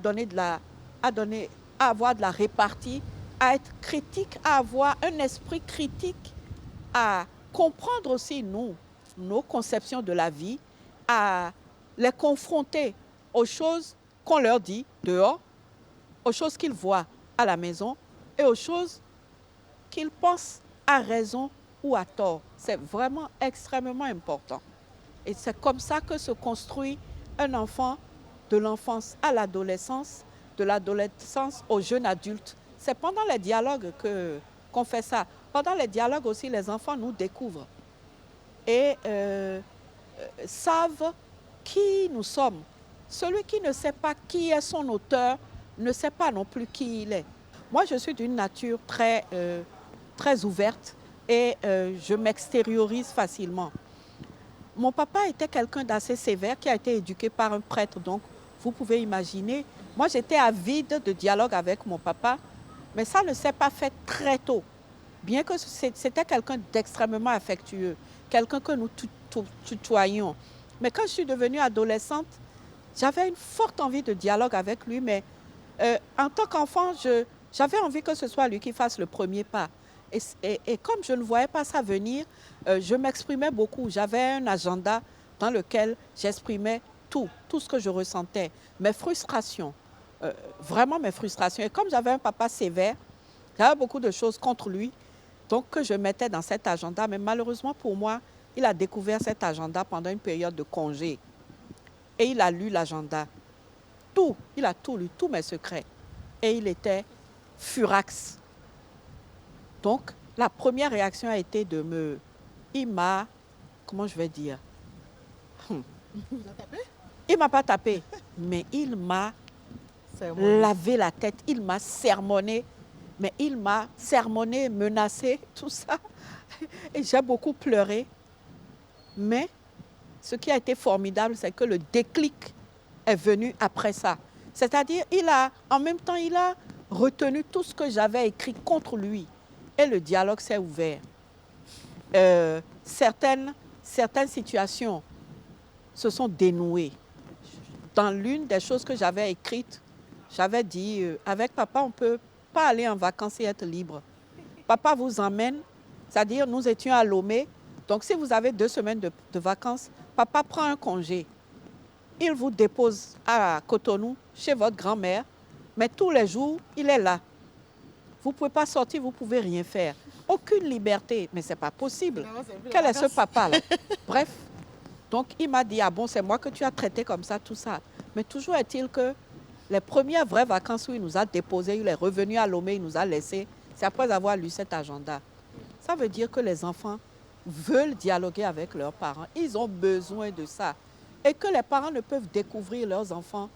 avoir de la répartie, à être critique, à avoir un esprit critique, à comprendre aussi nos conceptions de la vie, à les confronter aux choses qu'on leur dit dehors, aux choses qu'ils voient à la maison et aux choses qu'ils pensent à raison ou à tort. C'est vraiment extrêmement important. Et c'est comme ça que se construit un enfant de l'enfance à l'adolescence, de l'adolescence au jeune adulte. C'est pendant les dialogues qu'on fait ça. Pendant les dialogues aussi, les enfants nous découvrent et savent qui nous sommes. Celui qui ne sait pas qui est son auteur ne sait pas non plus qui il est. Moi, je suis d'une nature très ouverte et je m'extériorise facilement. Mon papa était quelqu'un d'assez sévère qui a été éduqué par un prêtre, donc vous pouvez imaginer. Moi, j'étais avide de dialogue avec mon papa, mais ça ne s'est pas fait très tôt. Bien que c'était quelqu'un d'extrêmement affectueux, quelqu'un que nous tutoyions. Mais quand je suis devenue adolescente, j'avais une forte envie de dialogue avec lui, mais en tant qu'enfant, j'avais envie que ce soit lui qui fasse le premier pas. Et comme je ne voyais pas ça venir, je m'exprimais beaucoup. J'avais un agenda dans lequel j'exprimais tout ce que je ressentais, mes frustrations, vraiment mes frustrations. Et comme j'avais un papa sévère, j'avais beaucoup de choses contre lui, donc que je mettais dans cet agenda. Mais malheureusement pour moi, il a découvert cet agenda pendant une période de congé. Et il a lu l'agenda. Il a tout lu, tous mes secrets. Et il était furax. Donc, la première réaction a été comment je vais dire? Il m'a pas tapé, mais il m'a lavé la tête, il m'a sermonné, mais il m'a sermonné, menacé, tout ça. Et j'ai beaucoup pleuré. Mais ce qui a été formidable, c'est que le déclic est venu après ça. C'est-à-dire, en même temps, il a retenu tout ce que j'avais écrit contre lui. Et le dialogue s'est ouvert. Certaines situations se sont dénouées. Dans l'une des choses que j'avais écrites, j'avais dit, avec papa, on ne peut pas aller en vacances et être libre. Papa vous emmène, c'est-à-dire nous étions à Lomé. Donc si vous avez 2 semaines de vacances, papa prend un congé. Il vous dépose à Cotonou, chez votre grand-mère, mais tous les jours, il est là. Vous ne pouvez pas sortir, vous ne pouvez rien faire. Aucune liberté, mais ce n'est pas possible. Non, quel est ce papa-là? Bref, donc il m'a dit, ah bon, c'est moi que tu as traité comme ça, tout ça. Mais toujours est-il que les premières vraies vacances où il nous a déposés, il est revenu à Lomé, il nous a laissés, c'est après avoir lu cet agenda. Ça veut dire que les enfants veulent dialoguer avec leurs parents. Ils ont besoin de ça. et que les parents ne peuvent découvrir leurs enfants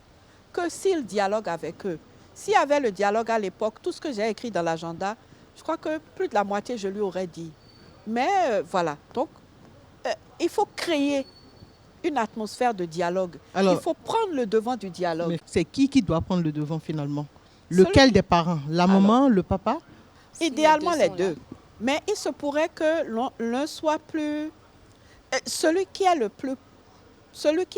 que s'ils dialoguent avec eux. S'il y avait le dialogue à l'époque, tout ce que j'ai écrit dans l'agenda, je crois que plus de la moitié, je lui aurais dit. Mais voilà, donc il faut créer une atmosphère de dialogue. Alors, il faut prendre le devant du dialogue. Mais c'est qui doit prendre le devant finalement? Lequel des parents? La maman, le papa? Idéalement les deux. Mais il se pourrait que l'un soit plus... Celui qui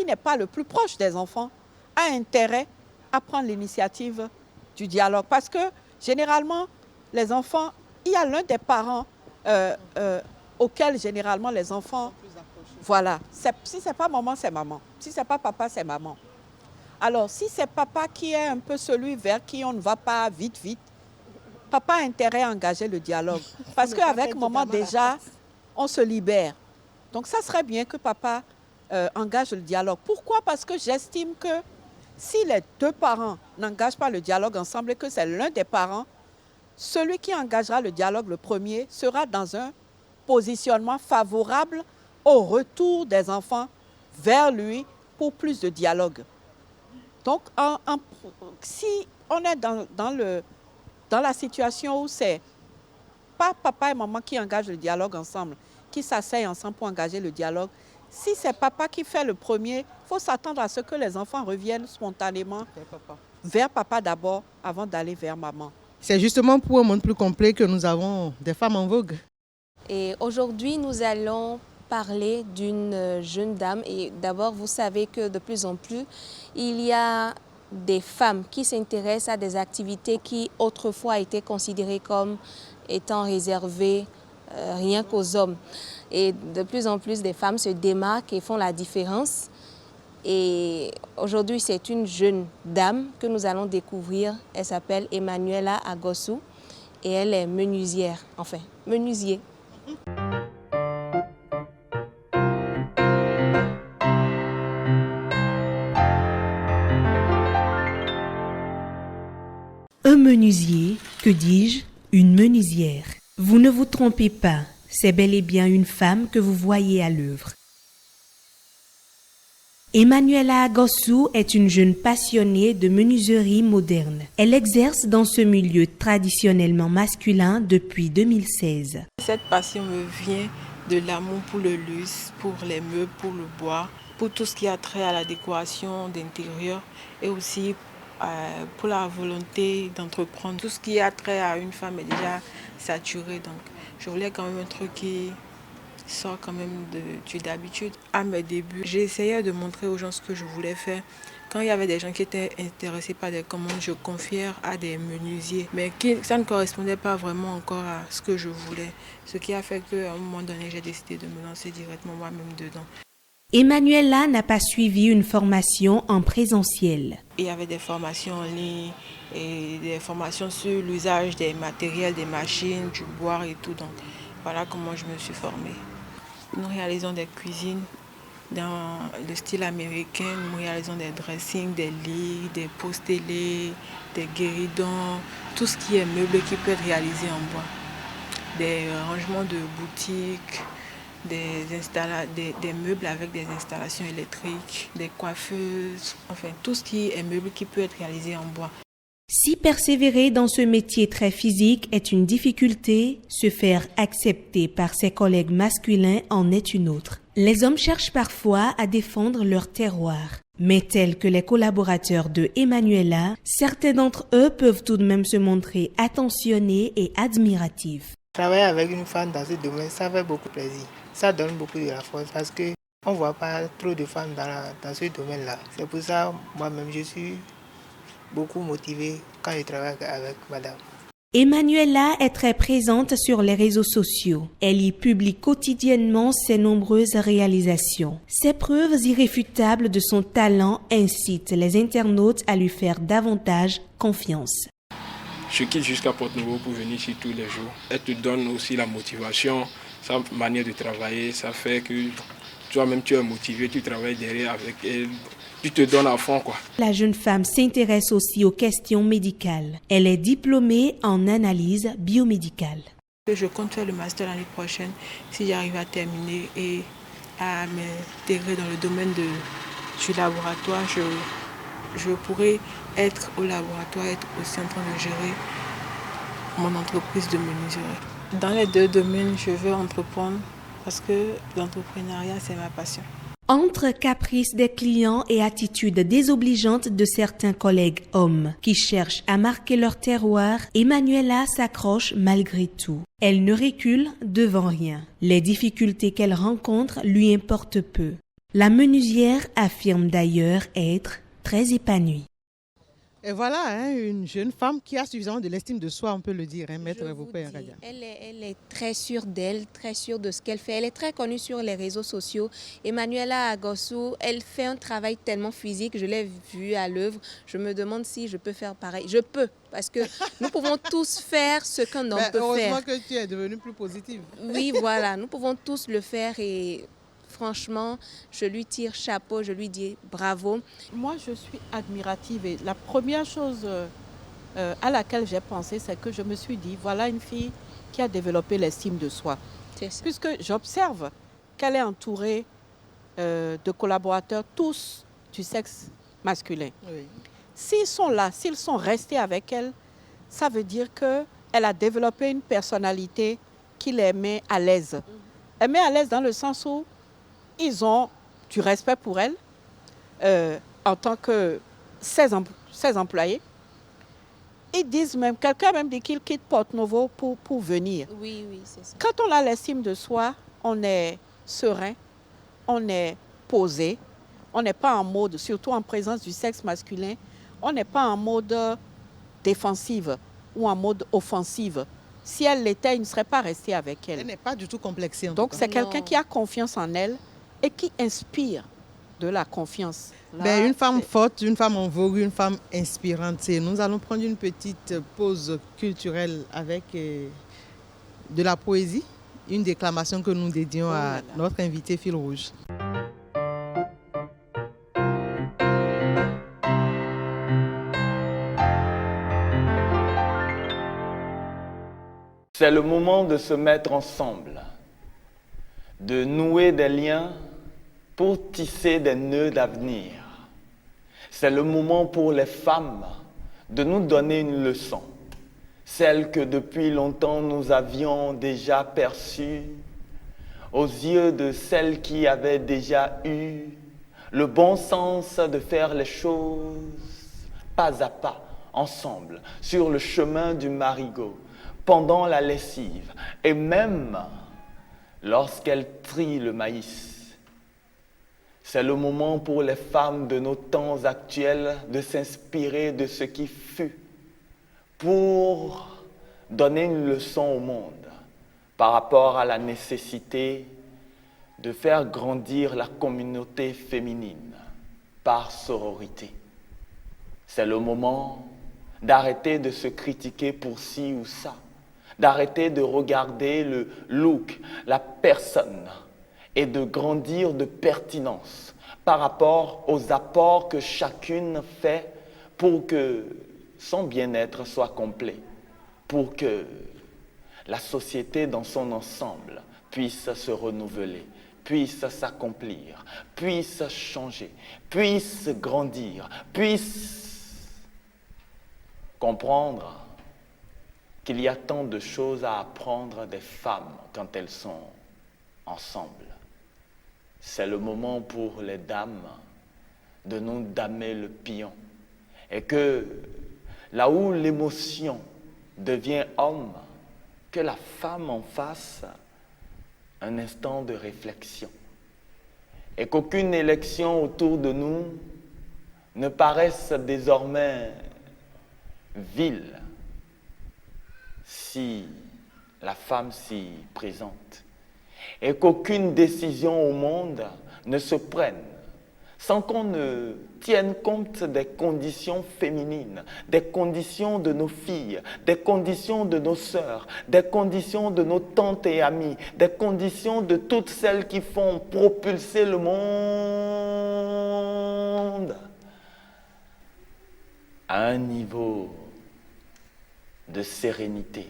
n'est pas le plus proche des enfants a intérêt à prendre l'initiative du dialogue. Parce que généralement, les enfants, il y a l'un des parents auquel généralement les enfants... Voilà. Si ce n'est pas maman, c'est maman. Si ce n'est pas papa, c'est maman. Alors, si c'est papa qui est un peu celui vers qui on ne va pas vite, papa a intérêt à engager le dialogue. Parce qu'avec maman, déjà, on se libère. Donc, ça serait bien que papa engage le dialogue. Pourquoi? Parce que j'estime que si les deux parents n'engagent pas le dialogue ensemble et que c'est l'un des parents, celui qui engagera le dialogue le premier sera dans un positionnement favorable au retour des enfants vers lui pour plus de dialogue. Donc, si on est dans la situation où c'est pas papa et maman qui engagent le dialogue ensemble, qui s'asseyent ensemble pour engager le dialogue, si c'est papa qui fait le premier, il faut s'attendre à ce que les enfants reviennent spontanément vers papa d'abord avant d'aller vers maman. C'est justement pour un monde plus complet que nous avons des femmes en vogue. Et aujourd'hui, nous allons parler d'une jeune dame. Et d'abord, vous savez que de plus en plus, il y a des femmes qui s'intéressent à des activités qui autrefois étaient considérées comme étant réservées rien qu'aux hommes. Et de plus en plus, des femmes se démarquent et font la différence. Et aujourd'hui, c'est une jeune dame que nous allons découvrir. Elle s'appelle Emmanuela Agossou et elle est menuisière, enfin, menuisier. Un menuisier, que dis-je, une menuisière. Vous ne vous trompez pas, c'est bel et bien une femme que vous voyez à l'œuvre. Emmanuela Agossou est une jeune passionnée de menuiserie moderne. Elle exerce dans ce milieu traditionnellement masculin depuis 2016. Cette passion me vient de l'amour pour le luxe, pour les meubles, pour le bois, pour tout ce qui a trait à la décoration d'intérieur et aussi pour la volonté d'entreprendre. Tout ce qui a trait à une femme est déjà saturé, donc je voulais quand même un truc qui sort quand même d'habitude. À mes débuts, j'ai essayé de montrer aux gens ce que je voulais faire. Quand il y avait des gens qui étaient intéressés par des commandes, je confiais à des menuisiers, mais ça ne correspondait pas vraiment encore à ce que je voulais. Ce qui a fait qu'à un moment donné, j'ai décidé de me lancer directement moi-même dedans. Emmanuela n'a pas suivi une formation en présentiel. Il y avait des formations en ligne et des formations sur l'usage des matériels, des machines, du bois et tout. Donc voilà comment je me suis formée. Nous réalisons des cuisines dans le style américain. Nous réalisons des dressings, des lits, des postes télé, des guéridons, tout ce qui est meuble qui peut être réalisé en bois. Des rangements de boutiques, des meubles avec des installations électriques, des coiffeuses, enfin tout ce qui est meuble qui peut être réalisé en bois. Si persévérer dans ce métier très physique est une difficulté, se faire accepter par ses collègues masculins en est une autre. Les hommes cherchent parfois à défendre leur terroir. Mais tels que les collaborateurs de Emmanuela, certains d'entre eux peuvent tout de même se montrer attentionnés et admiratifs. Travailler avec une femme dans ce domaine, ça fait beaucoup plaisir. Ça donne beaucoup de la force parce qu'on ne voit pas trop de femmes dans ce domaine-là. C'est pour ça, moi-même, je suis beaucoup motivée quand je travaille avec madame. Emmanuela est très présente sur les réseaux sociaux. Elle y publie quotidiennement ses nombreuses réalisations. Ces preuves irréfutables de son talent incitent les internautes à lui faire davantage confiance. Je quitte jusqu'à Porto-Novo pour venir ici tous les jours. Elle te donne aussi la motivation, sa manière de travailler, ça fait que toi-même tu es motivé, tu travailles derrière avec elle, tu te donnes à fond, quoi. La jeune femme s'intéresse aussi aux questions médicales. Elle est diplômée en analyse biomédicale. Je compte faire le master l'année prochaine si j'arrive à terminer et à m'intégrer dans le domaine du laboratoire, je pourrais être au laboratoire, être aussi en train de gérer mon entreprise de menuiserie. Dans les deux domaines, je veux entreprendre parce que l'entrepreneuriat, c'est ma passion. Entre caprices des clients et attitudes désobligeantes de certains collègues hommes qui cherchent à marquer leur terroir, Emmanuela s'accroche malgré tout. Elle ne recule devant rien. Les difficultés qu'elle rencontre lui importent peu. La menuisière affirme d'ailleurs être très épanouie. Et voilà, une jeune femme qui a suffisamment de l'estime de soi, on peut le dire, Maître Evopé Kadia. Elle est très sûre d'elle, très sûre de ce qu'elle fait. Elle est très connue sur les réseaux sociaux. Emmanuela Agossou, elle fait un travail tellement physique. Je l'ai vue à l'œuvre. Je me demande si je peux faire pareil. Je peux, parce que nous pouvons tous faire ce qu'un homme peut faire. Heureusement que tu es devenue plus positive. Oui, voilà, nous pouvons tous le faire et franchement, je lui tire chapeau, je lui dis bravo. Moi, je suis admirative et la première chose à laquelle j'ai pensé, c'est que je me suis dit, voilà une fille qui a développé l'estime de soi. Puisque j'observe qu'elle est entourée de collaborateurs, tous du sexe masculin. Oui. S'ils sont là, s'ils sont restés avec elle, ça veut dire qu'elle a développé une personnalité qui les met à l'aise. Elle met à l'aise dans le sens où ils ont du respect pour elle en tant que 16 employés. Ils disent même, quelqu'un a même dit qu'il quitte Porto-Novo pour venir. Oui, c'est ça. Quand on a l'estime de soi, on est serein, on est posé, on n'est pas en mode, surtout en présence du sexe masculin, on n'est pas en mode défensive ou en mode offensive. Si elle l'était, il ne serait pas resté avec elle. Elle n'est pas du tout complexée. Donc c'est quelqu'un qui a confiance en elle et qui inspire de la confiance. Là, une femme forte, une femme en vogue, une femme inspirante. Nous allons prendre une petite pause culturelle avec de la poésie, une déclamation que nous dédions à notre invité Fil Rouge. C'est le moment de se mettre ensemble, de nouer des liens pour tisser des nœuds d'avenir. C'est le moment pour les femmes de nous donner une leçon, celle que depuis longtemps nous avions déjà perçue aux yeux de celles qui avaient déjà eu le bon sens de faire les choses pas à pas, ensemble, sur le chemin du marigot, pendant la lessive et même lorsqu'elles trient le maïs. C'est le moment pour les femmes de nos temps actuels de s'inspirer de ce qui fut pour donner une leçon au monde par rapport à la nécessité de faire grandir la communauté féminine par sororité. C'est le moment d'arrêter de se critiquer pour ci ou ça, d'arrêter de regarder le look, la personne, et de grandir de pertinence par rapport aux apports que chacune fait pour que son bien-être soit complet, pour que la société dans son ensemble puisse se renouveler, puisse s'accomplir, puisse changer, puisse grandir, puisse comprendre qu'il y a tant de choses à apprendre des femmes quand elles sont ensemble. C'est le moment pour les dames de nous damer le pion. Et que là où l'émotion devient homme, que la femme en fasse un instant de réflexion. Et qu'aucune élection autour de nous ne paraisse désormais vile si la femme s'y présente. Et qu'aucune décision au monde ne se prenne sans qu'on ne tienne compte des conditions féminines, des conditions de nos filles, des conditions de nos sœurs, des conditions de nos tantes et amies, des conditions de toutes celles qui font propulser le monde à un niveau de sérénité,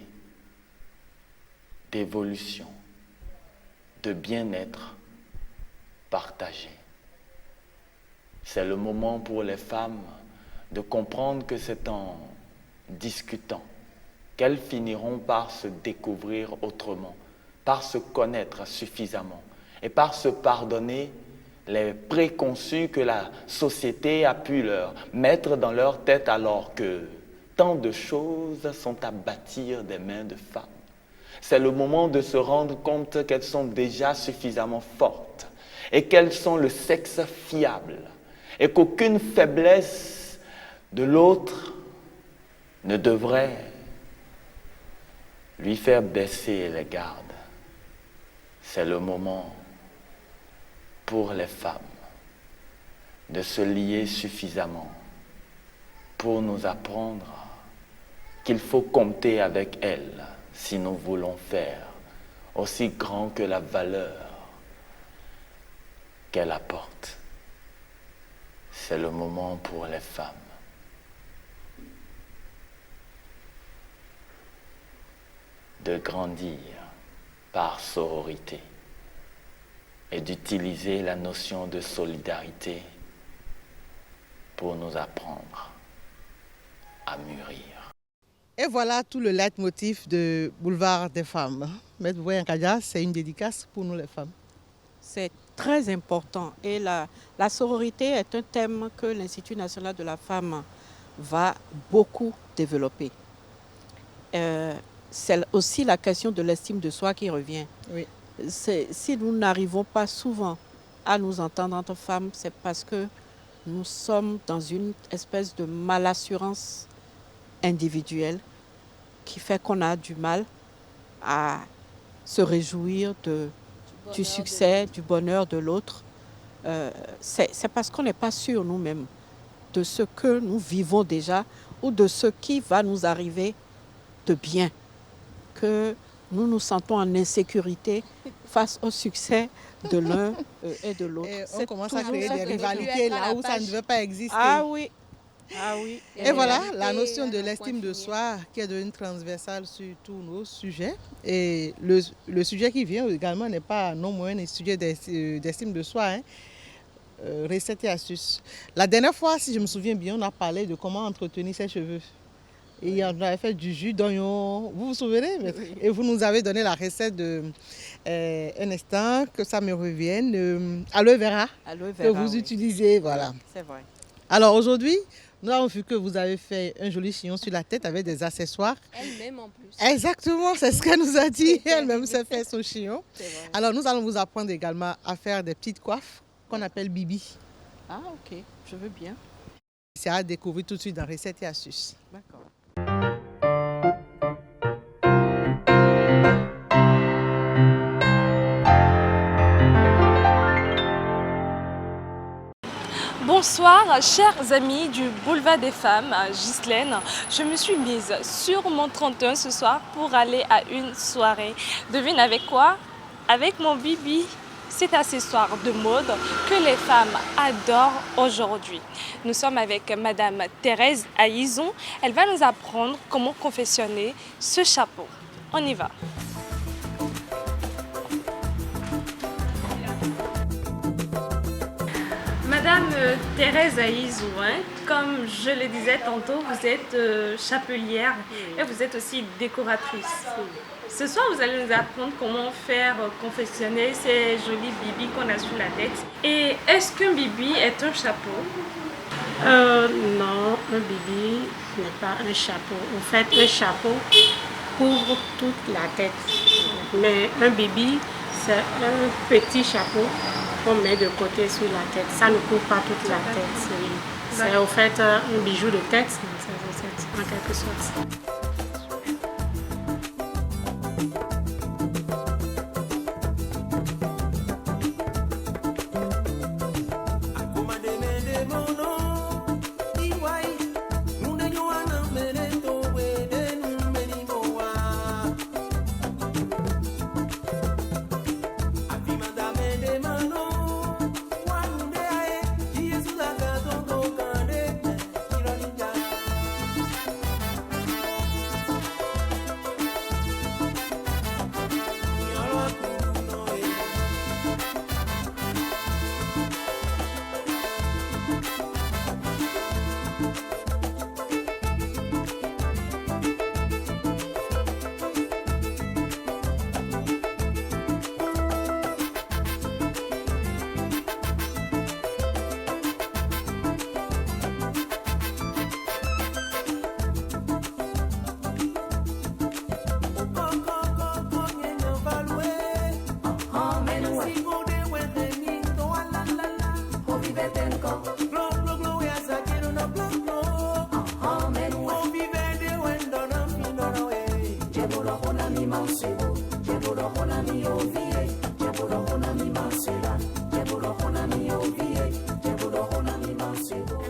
d'évolution, de bien-être partagé. C'est le moment pour les femmes de comprendre que c'est en discutant qu'elles finiront par se découvrir autrement, par se connaître suffisamment et par se pardonner les préconçus que la société a pu leur mettre dans leur tête alors que tant de choses sont à bâtir des mains de femmes. C'est le moment de se rendre compte qu'elles sont déjà suffisamment fortes et qu'elles sont le sexe fiable et qu'aucune faiblesse de l'autre ne devrait lui faire baisser les gardes. C'est le moment pour les femmes de se lier suffisamment pour nous apprendre qu'il faut compter avec elles si nous voulons faire aussi grand que la valeur qu'elle apporte. C'est le moment pour les femmes de grandir par sororité et d'utiliser la notion de solidarité pour nous apprendre à mûrir. Et voilà tout le leitmotiv de Boulevard des femmes. Maître Boyan Kadia, c'est une dédicace pour nous les femmes. C'est très important et la sororité est un thème que l'Institut national de la femme va beaucoup développer. C'est aussi la question de l'estime de soi qui revient. Oui. Si nous n'arrivons pas souvent à nous entendre entre femmes, c'est parce que nous sommes dans une espèce de malassurance individuelle qui fait qu'on a du mal à se réjouir du succès, du bonheur de l'autre. C'est parce qu'on n'est pas sûr nous-mêmes de ce que nous vivons déjà ou de ce qui va nous arriver de bien, que nous nous sentons en insécurité face au succès de l'un et de l'autre. Et on commence à créer des rivalités là où ça ne devait pas exister. Ah oui. Ah oui. Et voilà la notion de l'estime de soi qui est devenue transversale sur tous nos sujets. Et le sujet qui vient également n'est pas non moins un sujet d'estime de soi. Recettes et astuces. La dernière fois, si je me souviens bien, on a parlé de comment entretenir ses cheveux. Et on avait fait du jus d'oignon, vous vous souvenez? Oui. Et vous nous avez donné la recette de un instant, que ça me revienne, aloe vera, que vous utilisez. Voilà. C'est vrai. Alors aujourd'hui, nous avons vu que vous avez fait un joli chignon sur la tête avec des accessoires. Elle-même en plus. Exactement, c'est ce qu'elle nous a dit. Elle-même s'est fait son chignon. Alors nous allons vous apprendre également à faire des petites coiffes qu'on appelle bibi. Ah ok, je veux bien. C'est à découvrir tout de suite dans Recettes et astuces. D'accord. Bonsoir, chers amis du Boulevard des femmes, Ghislaine. Je me suis mise sur mon 31 ce soir pour aller à une soirée. Devine avec quoi? Avec mon bibi. Cet accessoire de mode que les femmes adorent aujourd'hui. Nous sommes avec Madame Thérèse Aïzon. Elle va nous apprendre comment confectionner ce chapeau. On y va. Madame Thérèse Aïzou, comme je le disais tantôt, vous êtes chapelière et vous êtes aussi décoratrice. Ce soir, vous allez nous apprendre comment faire confectionner ces jolis bibis qu'on a sur la tête. Et est-ce qu'un bibi est un chapeau? Non, un bibi n'est pas un chapeau. En fait, un chapeau couvre toute la tête. Mais un bibi, c'est un petit chapeau qu'on met de côté sur la tête. Ça ne couvre pas toute la tête. C'est en fait un bijou de tête, en quelque sorte.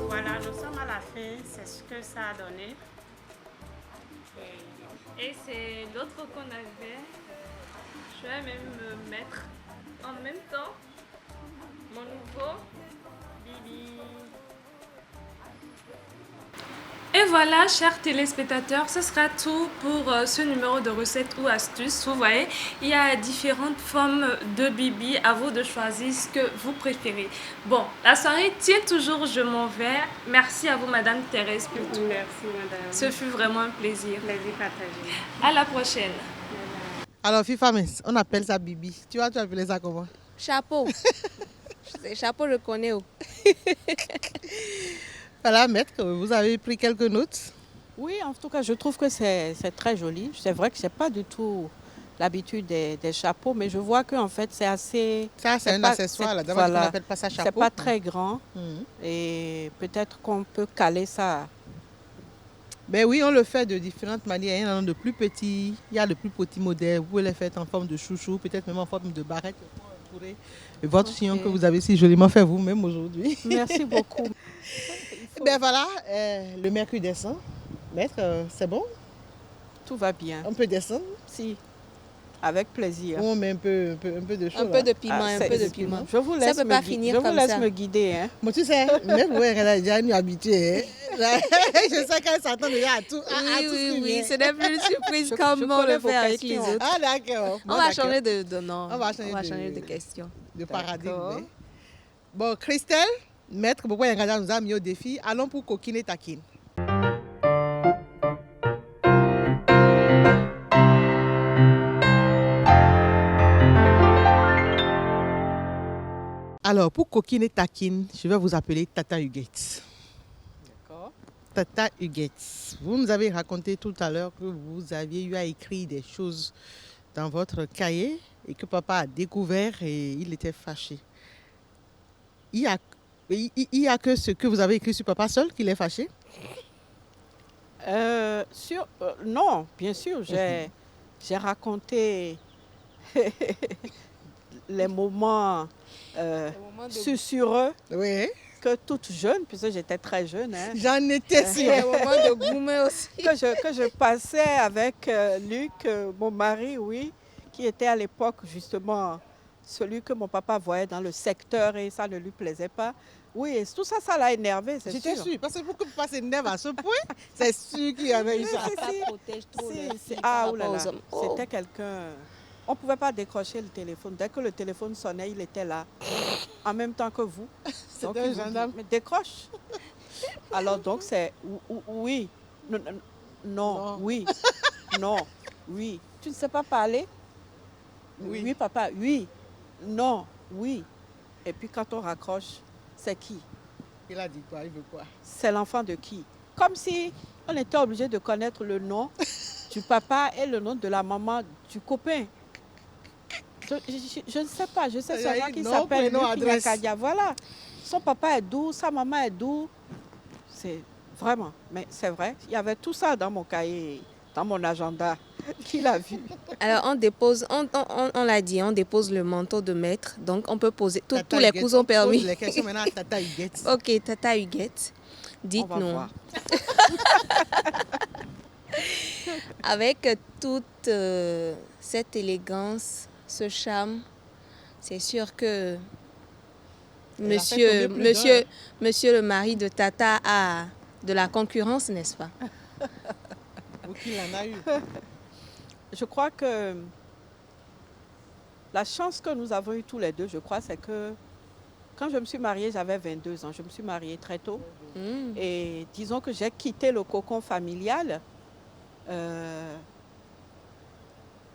Voilà, nous sommes à la fin, c'est ce que ça a donné. Et c'est l'autre qu'on avait. Je vais même me mettre en même temps mon nouveau Bibi. Et voilà, chers téléspectateurs, ce sera tout pour ce numéro de recettes ou astuces. Vous voyez, il y a différentes formes de bibi. À vous de choisir ce que vous préférez. Bon, la soirée tient toujours, je m'en vais. Merci à vous, Madame Thérèse Pultou. Merci, madame. Ce fut vraiment un plaisir. Plaisir partagé. À la prochaine. Alors, FIFA, on appelle ça bibi. Tu vois, tu as appelé ça comment? Chapeau. Chapeau, je connais. Voilà, maître, vous avez pris quelques notes? Oui, en tout cas, je trouve que c'est très joli. C'est vrai que je n'ai pas du tout l'habitude des chapeaux, mais je vois qu'en fait, c'est assez... Ça, c'est un accessoire, là. D'abord, on n'appelle pas ça chapeau. C'est pas très grand. Et peut-être qu'on peut caler ça. Ben oui, on le fait de différentes manières. Il y en a de plus petits, il y a de plus petits modèles. Vous pouvez les faire en forme de chouchou, peut-être même en forme de barrette pour entourer votre chignon que vous avez si joliment fait vous-même aujourd'hui. Merci beaucoup. Ben voilà, le mercure descend. Maître, c'est bon? Tout va bien. On peut descendre? Si, avec plaisir. On met un peu de choses. Un peu de piment, un peu de piment. Je vous laisse, ça peut pas finir comme ça. Je vous laisse me guider. Hein. Bon, tu sais, même vous, elle a déjà une habituée. Hein. Je sais qu'elle s'attend déjà à tout. Oui, ce n'est plus une surprise comme on le fait avec les autres. Ah, d'accord. On va changer de nom. On va changer de question. De paradigme. Bon, Christelle, maître, pourquoi Yangada nous a mis au défi? Allons pour coquine et taquine. Alors, pour coquine et taquine, je vais vous appeler Tata Huguette. D'accord. Tata Huguette, vous nous avez raconté tout à l'heure que vous aviez eu à écrire des choses dans votre cahier et que papa a découvert et il était fâché. Il y a que ce que vous avez écrit sur papa seul qui l'est fâché? Non, bien sûr, j'ai raconté les moments susurreux que toute jeune, puisque j'étais très jeune. Hein, j'en étais sûre. Les moments de gourmet aussi. Que je passais avec Luc, mon mari, oui, qui était à l'époque justement celui que mon papa voyait dans le secteur et ça ne lui plaisait pas. Oui, et tout ça, ça l'a énervé, c'est sûr. J'étais sûre, parce que pour que papa s'énerve à ce point, c'est sûr qu'il y avait eu ça. Ça protège trop les filles ah, oulala, aux hommes. Oh. C'était quelqu'un... On ne pouvait pas décrocher le téléphone. Dès que le téléphone sonnait, il était là, en même temps que vous. C'était un gendarme. Mais décroche. Alors donc, c'est oui, non, oui, non, oui. Tu ne sais pas parler? Oui. Oui, papa, oui, non, oui. Et puis quand on raccroche, c'est qui? Il a dit quoi? Il veut quoi? C'est l'enfant de qui? Comme si on était obligé de connaître le nom du papa et le nom de la maman du copain. Je ne sais pas, je sais seulement qu'il s'appelle Luc Kadia. Voilà. Son papa est doux, sa maman est doux. C'est vraiment, mais c'est vrai, il y avait tout ça dans mon cahier, dans mon agenda, qu'il a vu. Alors on dépose, on l'a dit, on dépose le manteau de maître, donc on peut poser, tous les coups sont permis. Pose les questions maintenant à Tata Huguette. Ok, Tata Huguette, dites-nous. Avec toute cette élégance, ce charme, c'est sûr que monsieur le mari de Tata a de la concurrence, n'est-ce pas? Ou qu'il en a eu. Je crois que la chance que nous avons eue tous les deux, je crois, c'est que quand je me suis mariée, j'avais 22 ans. Je me suis mariée très tôt. Et disons que j'ai quitté le cocon familial.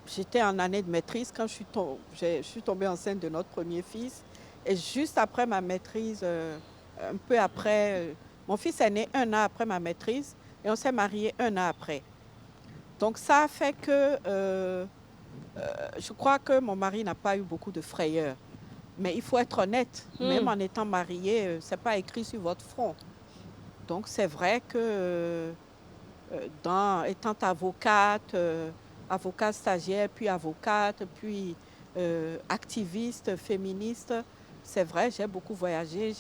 J'étais en année de maîtrise quand je suis tombée enceinte de notre premier fils. Et juste après ma maîtrise, un peu après, mon fils est né 1 an après ma maîtrise et on s'est mariés 1 an après. Donc ça a fait que je crois que mon mari n'a pas eu beaucoup de frayeur. Mais il faut être honnête, même en étant marié, ce n'est pas écrit sur votre front. Donc c'est vrai que étant avocate, avocate stagiaire, puis avocate, puis activiste, féministe, c'est vrai, j'ai beaucoup voyagé.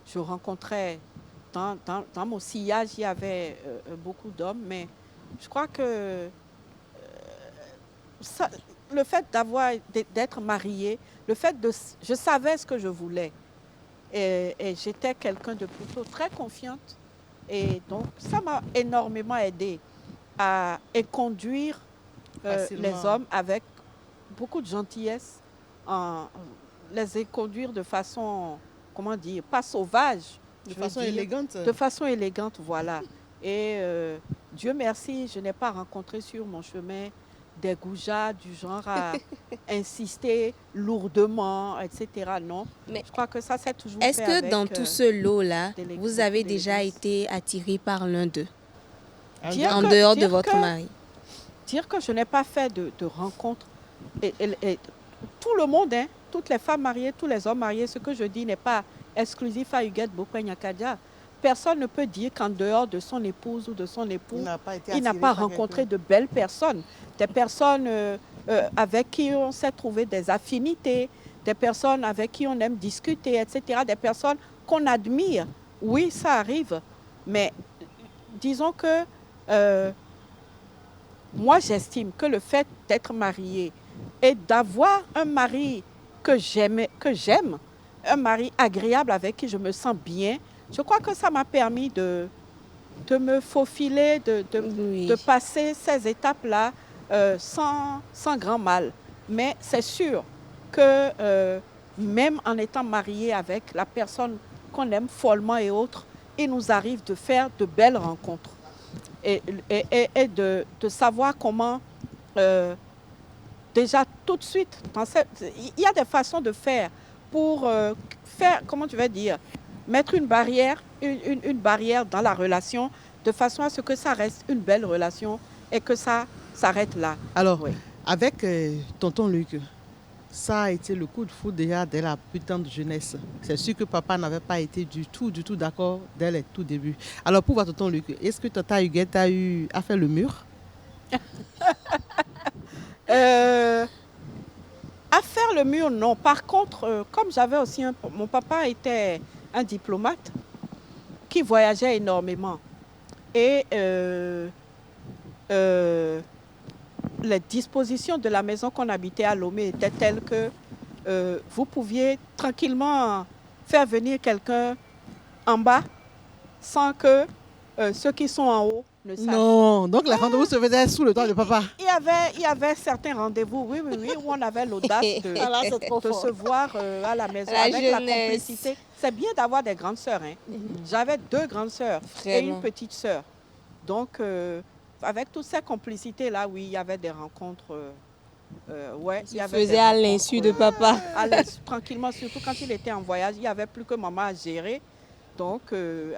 Je rencontrais, dans mon sillage, il y avait beaucoup d'hommes, mais je crois que le fait d'être mariée, je savais ce que je voulais. Et j'étais quelqu'un de plutôt très confiante. Et donc, ça m'a énormément aidée à conduire les hommes avec beaucoup de gentillesse, les conduire de façon, comment dire, pas sauvage. De façon élégante. De façon élégante, voilà. Et Dieu merci, je n'ai pas rencontré sur mon chemin des goujats du genre à insister lourdement, etc. Non, mais je crois que ça, c'est toujours est-ce que dans tout ce lot-là, vous avez déjà été attiré par l'un d'eux, en dehors de votre mari? Dire que je n'ai pas fait de rencontre, et tout le monde, hein, toutes les femmes mariées, tous les hommes mariés, ce que je dis n'est pas exclusif à Huguette Bokwe-Nyakadia. Personne ne peut dire qu'en dehors de son épouse ou de son époux, il n'a pas rencontré de belles personnes. Des personnes avec qui on s'est trouvé des affinités, des personnes avec qui on aime discuter, etc. Des personnes qu'on admire. Oui, ça arrive. Mais disons que moi, j'estime que le fait d'être mariée et d'avoir un mari que j'aime, un mari agréable avec qui je me sens bien, je crois que ça m'a permis de me faufiler, de passer ces étapes-là sans grand mal. Mais c'est sûr que même en étant marié avec la personne qu'on aime follement et autres, il nous arrive de faire de belles rencontres et de savoir comment, déjà tout de suite, il y a des façons de faire pour faire, comment tu vas dire, mettre une barrière dans la relation de façon à ce que ça reste une belle relation et que ça s'arrête là. Alors, avec tonton Luc, ça a été le coup de foudre déjà dès la plus tendre jeunesse. C'est sûr que papa n'avait pas été du tout d'accord dès les tout débuts. Alors, pour voir tonton Luc, est-ce que tata Huguette a eu à faire le mur? À faire le mur, non. Par contre, comme j'avais aussi mon papa était un diplomate qui voyageait énormément. Et les dispositions de la maison qu'on habitait à Lomé étaient telles que vous pouviez tranquillement faire venir quelqu'un en bas sans que ceux qui sont en haut ne sachent. Non, donc les rendez-vous se faisaient sous le toit de papa. Il y avait certains rendez-vous, oui, où on avait l'audace de se voir à la maison avec la complicité. C'est bien d'avoir des grandes sœurs. Hein. J'avais 2 grandes sœurs et une petite sœur. Donc, avec toutes ces complicités-là, oui, il y avait des rencontres. Il y avait faisait à l'insu de papa. Tranquillement, surtout quand il était en voyage, il n'y avait plus que maman à gérer. Donc,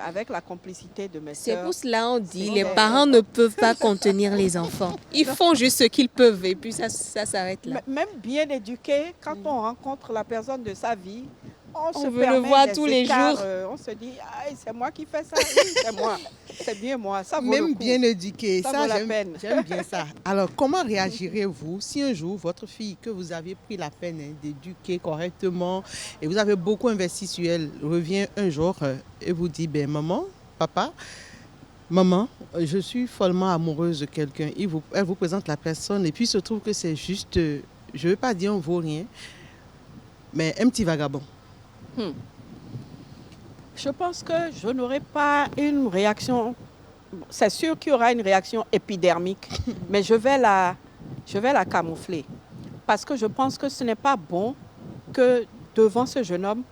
avec la complicité de mes sœurs. C'est pour cela qu'on dit les parents ne peuvent pas contenir les enfants. Ils font juste ce qu'ils peuvent et puis ça s'arrête là. Même bien éduqué, quand on rencontre la personne de sa vie, on veut le voir tous les jours. On se dit, c'est moi qui fais ça, oui, c'est moi, c'est bien moi, ça vaut même le coup. Bien éduqué, ça vaut la peine. J'aime bien ça. Alors, comment réagirez-vous si un jour votre fille que vous aviez pris la peine d'éduquer correctement et vous avez beaucoup investi sur elle revient un jour et vous dit, maman, papa, maman, je suis follement amoureuse de quelqu'un. Elle vous présente la personne et puis il se trouve que c'est juste, je ne veux pas dire on vaut rien, mais un petit vagabond. Je pense que je n'aurai pas une réaction. C'est sûr qu'il y aura une réaction épidermique, mais je vais la camoufler. Parce que je pense que ce n'est pas bon que devant ce jeune homme,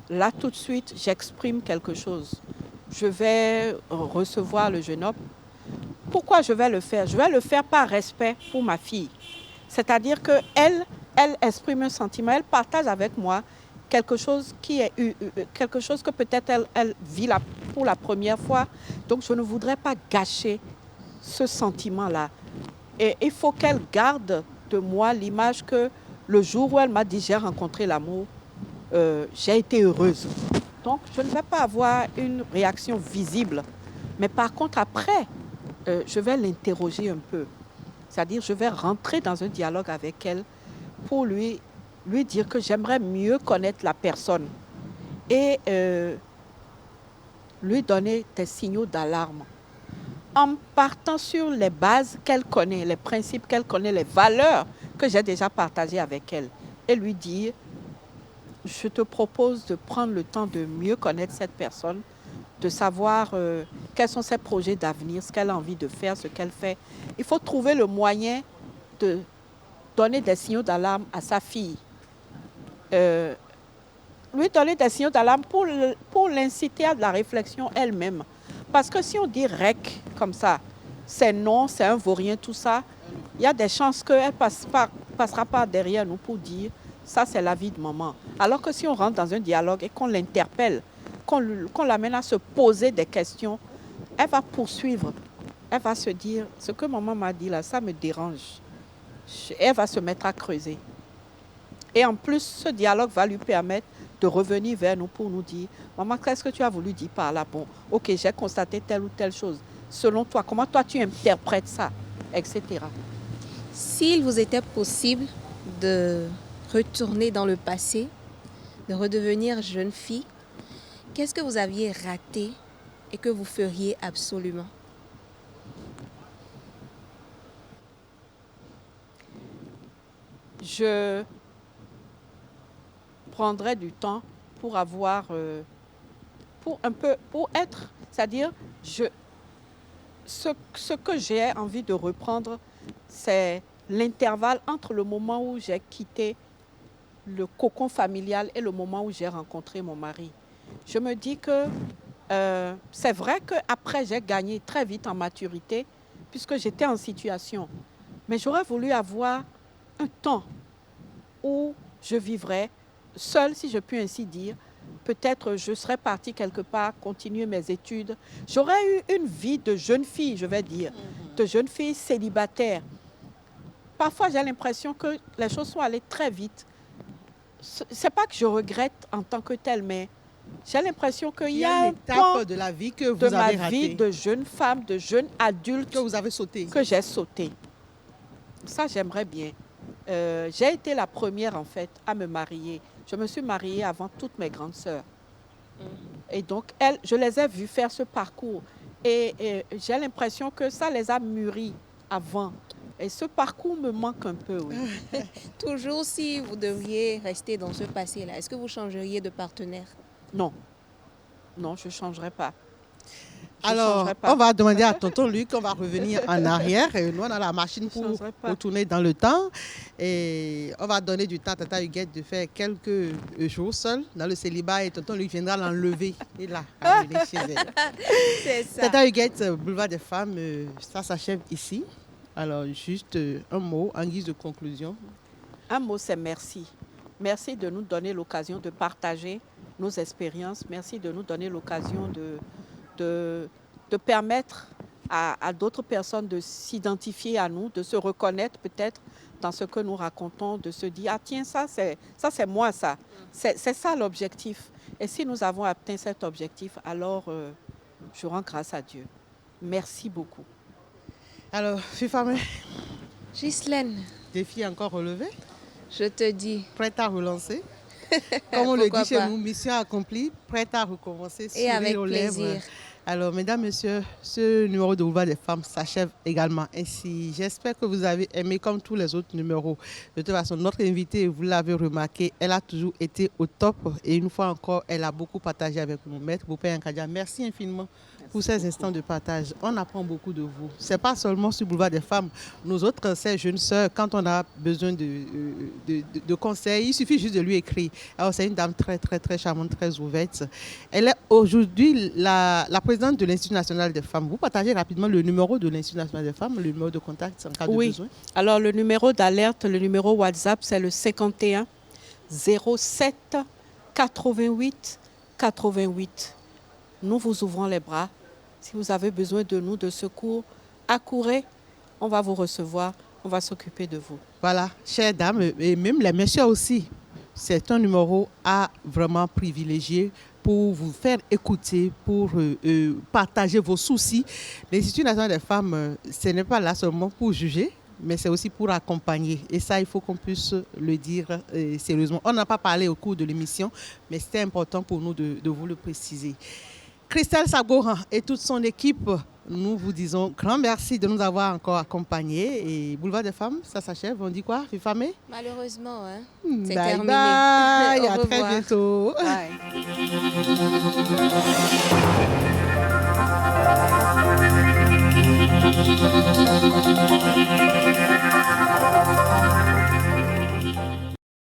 là tout de suite, j'exprime quelque chose. Je vais recevoir le jeune homme. Pourquoi je vais le faire? Je vais le faire par respect pour ma fille. C'est-à-dire qu'elle exprime un sentiment, elle partage avec moi quelque chose quelque chose que peut-être elle vit pour la première fois. Donc je ne voudrais pas gâcher ce sentiment-là. Et il faut qu'elle garde de moi l'image que le jour où elle m'a dit j'ai rencontré l'amour, j'ai été heureuse. Donc je ne vais pas avoir une réaction visible. Mais par contre après, je vais l'interroger un peu. C'est-à-dire je vais rentrer dans un dialogue avec elle pour lui dire que j'aimerais mieux connaître la personne et lui donner des signaux d'alarme. En partant sur les bases qu'elle connaît, les principes qu'elle connaît, les valeurs que j'ai déjà partagées avec elle. Et lui dire, je te propose de prendre le temps de mieux connaître cette personne, de savoir quels sont ses projets d'avenir, ce qu'elle a envie de faire, ce qu'elle fait. Il faut trouver le moyen de donner des signaux d'alarme à sa fille. Lui donner des signaux d'alarme pour l'inciter à de la réflexion elle-même. Parce que si on dit rec comme ça, c'est non, c'est un vaurien, tout ça, il y a des chances qu'elle passera pas derrière nous pour dire ça c'est la vie de maman. Alors que si on rentre dans un dialogue et qu'on l'interpelle, qu'on l'amène à se poser des questions, elle va poursuivre. Elle va se dire, ce que maman m'a dit là, ça me dérange. Elle va se mettre à creuser. Et en plus, ce dialogue va lui permettre de revenir vers nous pour nous dire « Maman, qu'est-ce que tu as voulu dire par là? Bon, ok, j'ai constaté telle ou telle chose. Selon toi, comment toi tu interprètes ça? » Etc. S'il vous était possible de retourner dans le passé, de redevenir jeune fille, qu'est-ce que vous aviez raté et que vous feriez absolument? Je prendrais du temps pour avoir, pour être, c'est-à-dire, ce que j'ai envie de reprendre, c'est l'intervalle entre le moment où j'ai quitté le cocon familial et le moment où j'ai rencontré mon mari. Je me dis que c'est vrai qu'après, j'ai gagné très vite en maturité puisque j'étais en situation. Mais j'aurais voulu avoir un temps où je vivrais seule, si je puis ainsi dire. Peut-être je serais partie quelque part, continuer mes études. J'aurais eu une vie de jeune fille, je vais dire, de jeune fille célibataire. Parfois, j'ai l'impression que les choses sont allées très vite. C'est pas que je regrette en tant que telle, mais j'ai l'impression qu'il y a un pan de la vie que vous de avez ma raté, vie de jeune femme, de jeune adulte que vous avez sauté, que j'ai sauté. Ça, j'aimerais bien. J'ai été la première, en fait, à me marier. Je me suis mariée avant toutes mes grandes sœurs. Et donc, je les ai vues faire ce parcours. Et j'ai l'impression que ça les a mûries avant. Et ce parcours me manque un peu, oui. Toujours si vous deviez rester dans ce passé-là, est-ce que vous changeriez de partenaire? Non. Non, je ne changerai pas. Alors, on va demander à tonton Luc, on va revenir en arrière. Et nous, on a la machine pour retourner dans le temps. Et on va donner du temps à Tata Huguette de faire quelques jours seule dans le célibat. Et tonton Luc viendra l'enlever et la ramener chez elle. C'est ça. Tata Huguette, Boulevard des Femmes, ça s'achève ici. Alors, juste un mot en guise de conclusion. Un mot, c'est merci. Merci de nous donner l'occasion de partager nos expériences. Merci de nous donner l'occasion de permettre à d'autres personnes de s'identifier à nous, de se reconnaître peut-être dans ce que nous racontons, de se dire « Ah tiens, ça c'est moi ça ». C'est ça l'objectif. Et si nous avons atteint cet objectif, alors je rends grâce à Dieu. Merci beaucoup. Alors, Fifame, Ghislaine. Défi encore relevé? Je te dis. Prête à relancer? Comme on le dit chez nous, mission accomplie, prête à recommencer, et avec aux plaisir. lèvres. Alors, mesdames, messieurs, ce numéro de Boulevard des femmes s'achève également ainsi. J'espère que vous avez aimé comme tous les autres numéros. De toute façon, notre invitée, vous l'avez remarqué, elle a toujours été au top et une fois encore, elle a beaucoup partagé avec nous. Maître Bopé Nkadia, merci infiniment pour ces instants de partage. On apprend beaucoup de vous. Ce n'est pas seulement sur Boulevard des femmes. Nous autres, ces jeunes sœurs, quand on a besoin de conseils, il suffit juste de lui écrire. Alors, c'est une dame très, très, très charmante, très ouverte. Elle est aujourd'hui la présidente de l'Institut national des femmes. Vous partagez rapidement le numéro de l'Institut national des femmes, le numéro de contact en cas de besoin. Alors, le numéro d'alerte, le numéro WhatsApp, c'est le 51 07 88 88. Nous vous ouvrons les bras. Si vous avez besoin de nous, de secours, accourez, on va vous recevoir, on va s'occuper de vous. Voilà, chères dames, et même les messieurs aussi, c'est un numéro à vraiment privilégier pour vous faire écouter, pour partager vos soucis. L'Institut national des femmes, ce n'est pas là seulement pour juger, mais c'est aussi pour accompagner. Et ça, il faut qu'on puisse le dire sérieusement. On n'a pas parlé au cours de l'émission, mais c'était important pour nous de vous le préciser. Christelle Sagoran et toute son équipe, nous vous disons grand merci de nous avoir encore accompagnés. Et Boulevard des femmes, ça s'achève. On dit quoi, Fifamé? Malheureusement, hein, c'est bye terminé. Bye, à Au très revoir. bientôt. Bye.